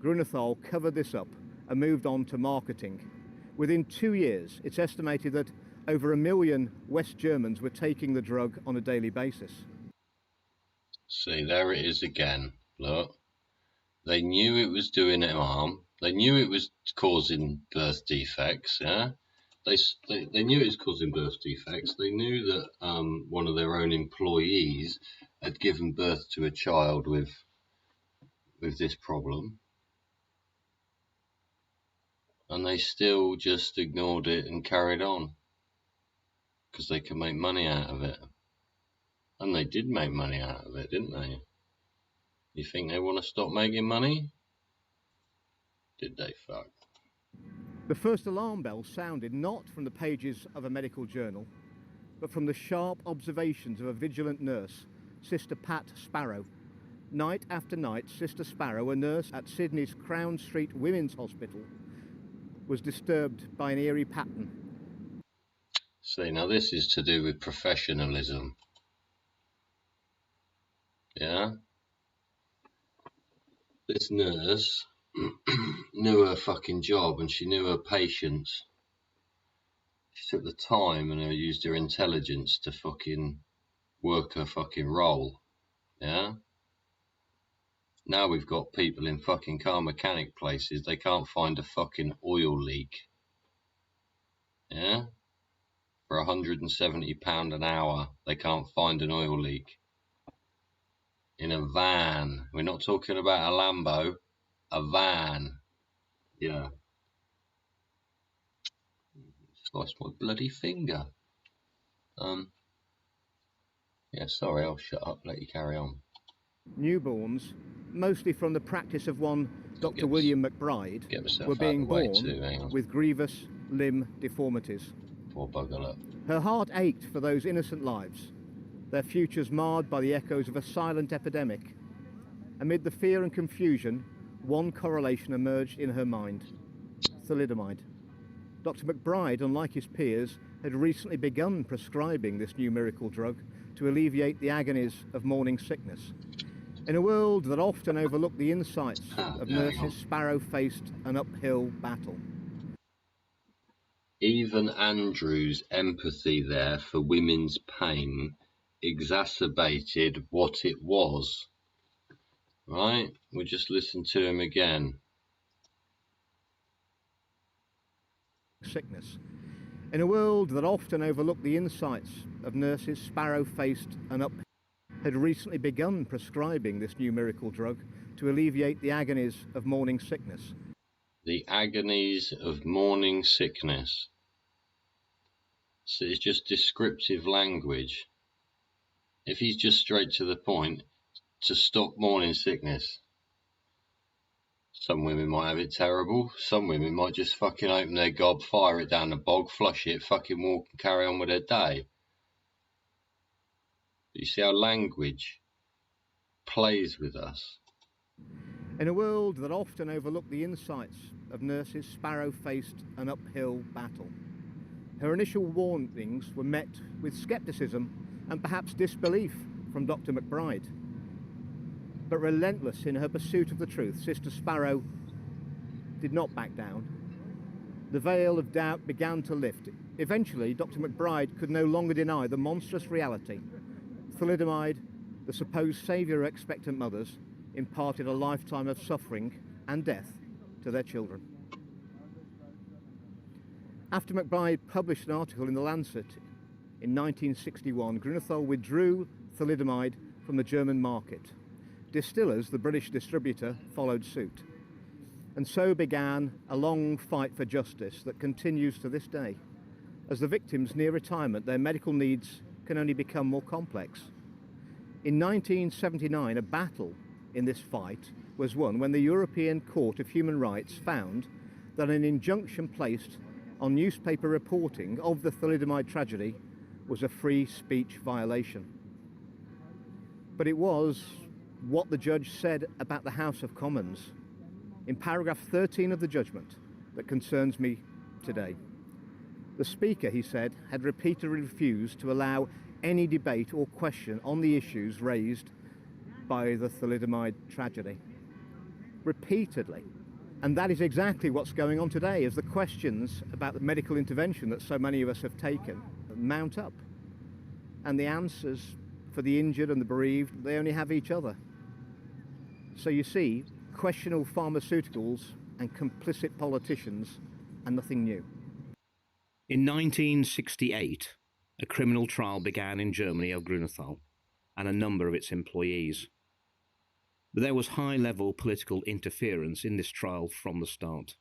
Grünenthal, covered this up and moved on to marketing. Within 2 years, it's estimated that over 1 million West Germans were taking the drug on a daily basis. See, there it is again. Look, they knew it was doing them harm. They knew it was causing birth defects, yeah? They knew it was causing birth defects. They knew that one of their own employees had given birth to a child with this problem. And they still just ignored it and carried on. Because they could make money out of it. And they did make money out of it, didn't they? You think they want to stop making money? Did they fuck? The first alarm bell sounded not from the pages of a medical journal, but from the sharp observations of a vigilant nurse, Sister Pat Sparrow. Night after night, Sister Sparrow, a nurse at Sydney's Crown Street Women's Hospital, was disturbed by an eerie pattern. See, now this is to do with professionalism. Yeah? This nurse knew her fucking job and she knew her patients. She took the time and used her intelligence to fucking work her fucking role. Yeah? Now we've got people in fucking car mechanic places, they can't find a fucking oil leak. Yeah? For £170 an hour, they can't find an oil leak. In a van. We're not talking about a Lambo. A van. Yeah. Sliced my bloody finger. Yeah, sorry, I'll shut up, let you carry on. Newborns, mostly from the practice of one Dr. William McBride, were being born with grievous limb deformities. Poor bugger look. Her heart ached for those innocent lives, their futures marred by the echoes of a silent epidemic. Amid the fear and confusion, one correlation emerged in her mind: thalidomide. Dr. McBride, unlike his peers, had recently begun prescribing this new miracle drug to alleviate the agonies of morning sickness. In a world that often overlooked the insights of nurses, Sparrow faced an uphill battle. Even Andrew's empathy there for women's pain exacerbated what it was. Right? We'll just listen to him again. Sickness. In a world that often overlooked the insights of nurses sparrow-faced and up had recently begun prescribing this new miracle drug to alleviate the agonies of morning sickness. The agonies of morning sickness. So it's just descriptive language. If he's just straight to the point, to stop morning sickness. Some women might have it terrible. Some women might just fucking open their gob, fire it down the bog, flush it, fucking walk and carry on with their day. But you see how language plays with us. In a world that often overlooked the insights of nurses' sparrow-faced and uphill battle, her initial warnings were met with scepticism and perhaps disbelief from Dr. McBride. But relentless in her pursuit of the truth, Sister Sparrow did not back down. The veil of doubt began to lift. Eventually, Dr. McBride could no longer deny the monstrous reality. Thalidomide, the supposed saviour of expectant mothers, imparted a lifetime of suffering and death to their children. After McBride published an article in The Lancet in 1961, Grunethal withdrew thalidomide from the German market. Distillers, the British distributor, followed suit. And so began a long fight for justice that continues to this day. As the victims near retirement, their medical needs can only become more complex. In 1979, a battle in this fight was won when the European Court of Human Rights found that an injunction placed on newspaper reporting of the thalidomide tragedy was a free speech violation. But it was what the judge said about the House of Commons in paragraph 13 of the judgment that concerns me today. The Speaker, he said, had repeatedly refused to allow any debate or question on the issues raised by the thalidomide tragedy. Repeatedly. And that is exactly what's going on today, as the questions about the medical intervention that so many of us have taken mount up. And the answers for the injured and the bereaved, they only have each other. So you see, questionable pharmaceuticals and complicit politicians are nothing new. In 1968, a criminal trial began in Germany of Grunethal and a number of its employees. But there was high-level political interference in this trial from the start.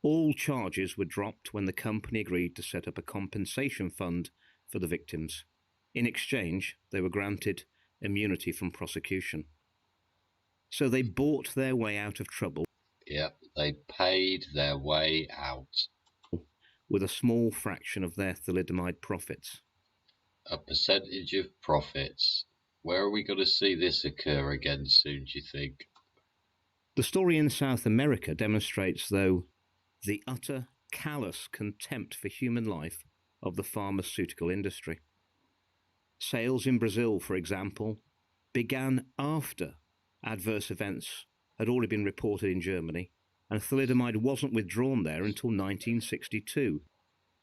All charges were dropped when the company agreed to set up a compensation fund for the victims. In exchange, they were granted immunity from prosecution. So they bought their way out of trouble. Yep, they paid their way out. With a small fraction of their thalidomide profits. A percentage of profits. Where are we going to see this occur again soon, do you think? The story in South America demonstrates, though, the utter callous contempt for human life of the pharmaceutical industry. Sales in Brazil, for example, began after adverse events had already been reported in Germany, and thalidomide wasn't withdrawn there until 1962,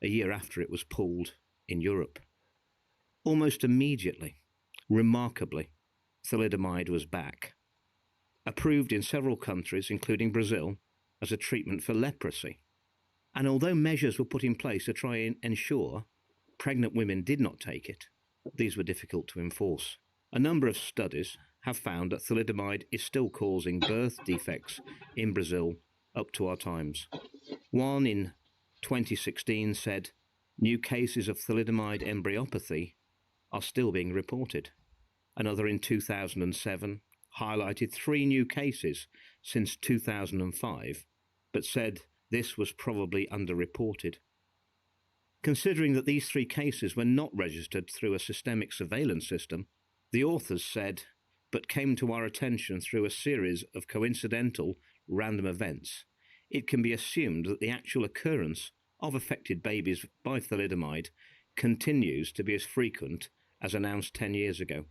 a year after it was pulled in Europe. Almost immediately, remarkably, thalidomide was back. Approved in several countries, including Brazil, as a treatment for leprosy. And although measures were put in place to try and ensure pregnant women did not take it, these were difficult to enforce. A number of studies have found that thalidomide is still causing birth defects in Brazil up to our times. One in 2016 said new cases of thalidomide embryopathy are still being reported. Another in 2007 highlighted 3 new cases since 2005, but said this was probably underreported. Considering that these 3 cases were not registered through a systemic surveillance system, the authors said, but came to our attention through a series of coincidental random events, it can be assumed that the actual occurrence of affected babies by thalidomide continues to be as frequent as announced 10 years ago.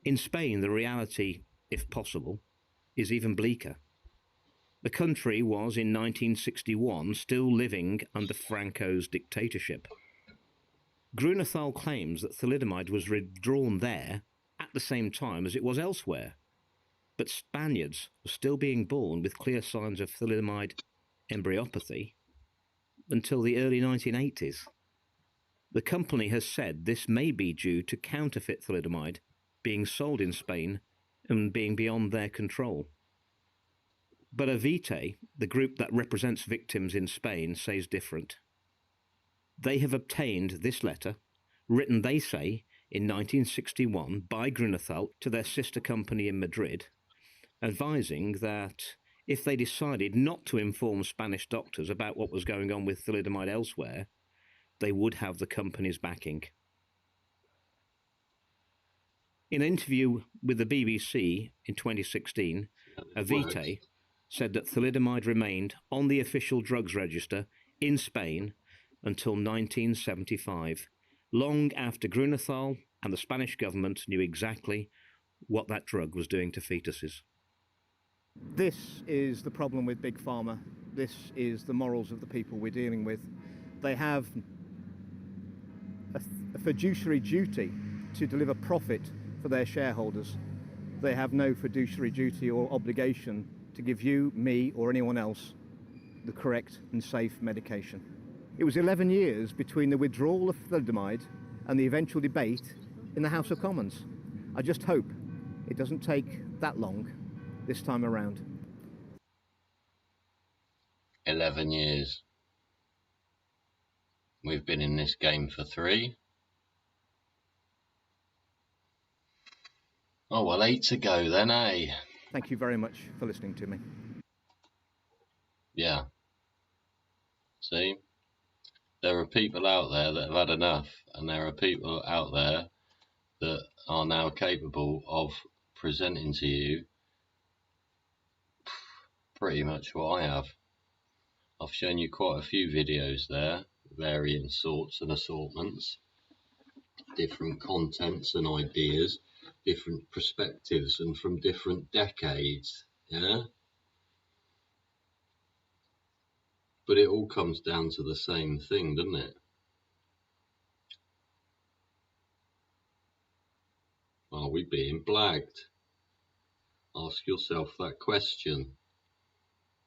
In Spain, the reality, if possible, is even bleaker. The country was, in 1961, still living under Franco's dictatorship. Grunethal claims that thalidomide was withdrawn there at the same time as it was elsewhere, but Spaniards were still being born with clear signs of thalidomide embryopathy until the early 1980s. The company has said this may be due to counterfeit thalidomide being sold in Spain and being beyond their control. But Avite, the group that represents victims in Spain, says different. They have obtained this letter, written, they say, in 1961 by Grünenthal to their sister company in Madrid, advising that if they decided not to inform Spanish doctors about what was going on with thalidomide elsewhere, they would have the company's backing. In an interview with the BBC in 2016, Avite said that thalidomide remained on the official drugs register in Spain until 1975, long after Grünenthal and the Spanish government knew exactly what that drug was doing to fetuses. This is the problem with Big Pharma. This is the morals of the people we're dealing with. They have a fiduciary duty to deliver profit for their shareholders. They have no fiduciary duty or obligation to give you, me, or anyone else the correct and safe medication. It was 11 years between the withdrawal of thalidomide and the eventual debate in the House of Commons. I just hope it doesn't take that long this time around. 11 years. We've been in this game for 3. Oh, well, 8 to go then, eh? Thank you very much for listening to me. Yeah. See? There are people out there that have had enough, and there are people out there that are now capable of presenting to you pretty much what I have. I've shown you quite a few videos there, varying sorts and assortments, different contents and ideas, different perspectives, and from different decades, yeah? But it all comes down to the same thing, doesn't it? Are we being blagged? Ask yourself that question.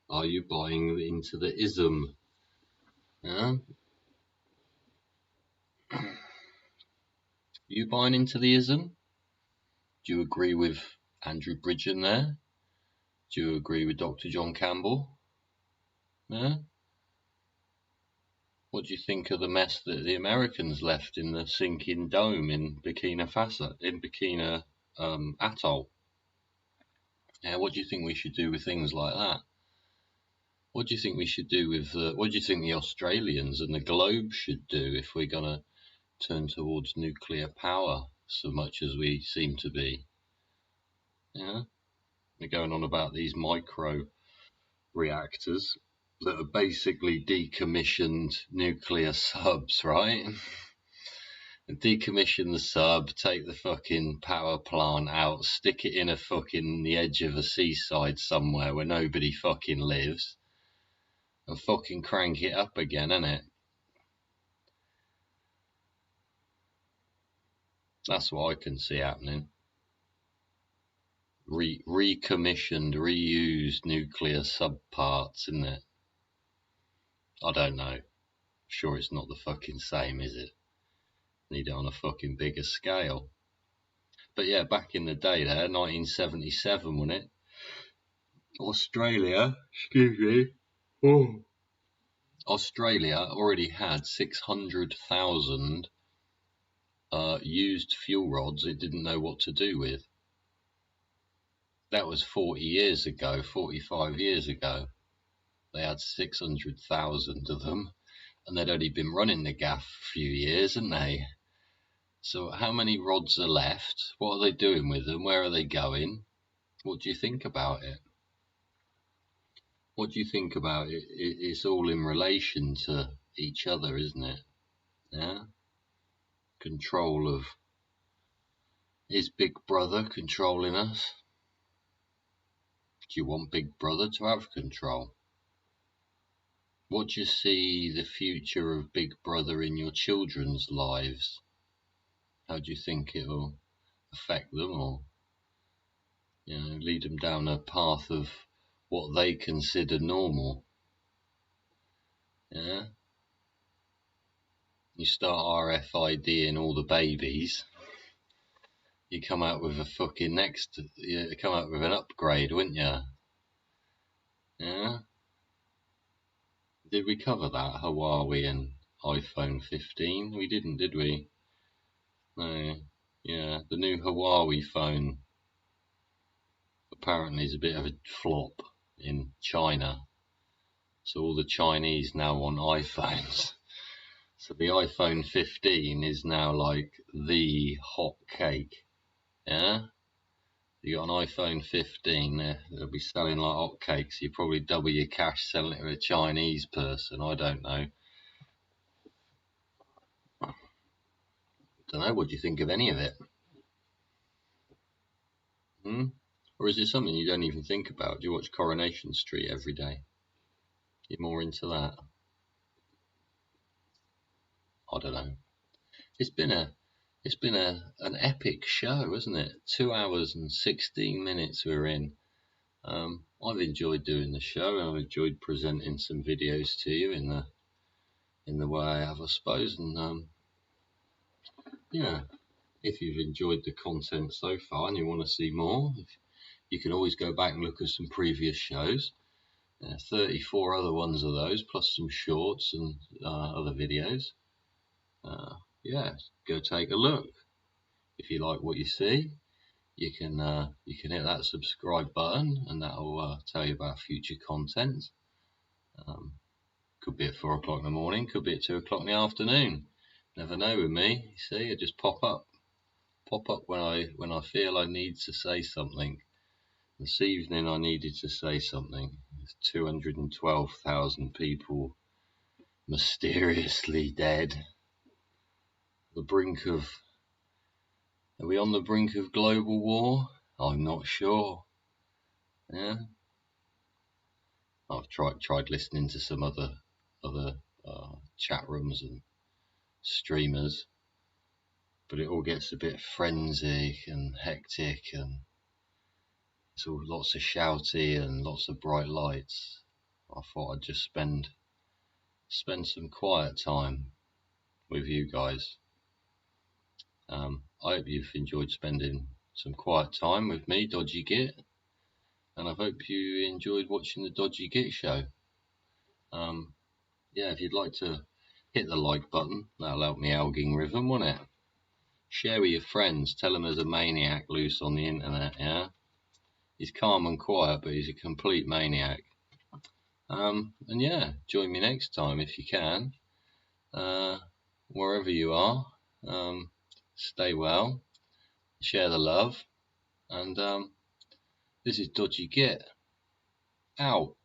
Are you buying into the ism? Yeah? You buying into the ism? Do you agree with Andrew Bridgen there? Do you agree with Dr. John Campbell? Yeah? What do you think of the mess that the Americans left in the sinking dome in Burkina Faso, in Burkina Atoll? Yeah, what do you think we should do with things like that? What do you think we should do with what do you think the Australians and the globe should do if we're going to turn towards nuclear power so much as we seem to be? Yeah, they're going on about these micro reactors that are basically decommissioned nuclear subs, right? And decommission the sub, take the fucking power plant out, stick it in the edge of a seaside somewhere where nobody fucking lives, and fucking crank it up again, innit? That's what I can see happening. Recommissioned, reused nuclear subparts, isn't it? I don't know. Sure, it's not the fucking same, is it? Need it on a fucking bigger scale. But yeah, back in the day there, 1977, wasn't it? Australia, excuse me. Oh. Australia already had 600,000 used fuel rods it didn't know what to do with. That was 40 years ago, 45 years ago. They had 600,000 of them, and they'd only been running the gaff a few years, hadn't they? So how many rods are left? What are they doing with them? Where are they going? What do you think about it? What do you think about it? It's all in relation to each other, isn't it? Yeah? Control of... Is Big Brother controlling us? Do you want Big Brother to have control? What do you see the future of Big Brother in your children's lives? How do you think it will affect them, or lead them down a path of what they consider normal? Yeah, you start RFIDing all the babies, you come out with a fucking you come out with an upgrade, wouldn't you? Yeah? Did we cover that, Huawei and iPhone 15? We didn't, did we? No. Yeah, the new Huawei phone apparently is a bit of a flop in China. So all the Chinese now want iPhones. So the iPhone 15 is now like the hot cake. Yeah? You got an iPhone 15, they'll be selling like hotcakes. You probably double your cash selling it to a Chinese person. I don't know. Don't know. What do you think of any of it? Or is it something you don't even think about? Do you watch Coronation Street every day? You're more into that? I don't know. It's been an epic show, hasn't it? 2 hours and 16 minutes we're in. I've enjoyed doing the show, and I've enjoyed presenting some videos to you in the way I have, I suppose. And yeah, if you've enjoyed the content so far and you want to see more, you can always go back and look at some previous shows. 34 other ones of those, plus some shorts and other videos. Yeah, go take a look. If you like what you see, you can hit that subscribe button, and that'll tell you about future content. Could be at 4 o'clock in the morning, could be at 2 o'clock in the afternoon. Never know with me. You see, I just pop up when I feel I need to say something. This evening I needed to say something. There's 212,000 people mysteriously dead. Are we on the brink of global war? I'm not sure. Yeah. I've tried listening to some other chat rooms and streamers, but it all gets a bit frenzied and hectic, and it's all lots of shouty and lots of bright lights. I thought I'd just spend some quiet time with you guys. I hope you've enjoyed spending some quiet time with me, Dodgy Git, and I hope you enjoyed watching the Dodgy Git show. Yeah, if you'd like to hit the like button, that'll help me algorithm, won't it? Share with your friends, tell them there's a maniac loose on the internet, yeah? He's calm and quiet, but he's a complete maniac. And yeah, join me next time if you can. Wherever you are, stay well, share the love, and this is Dodgy Git, out.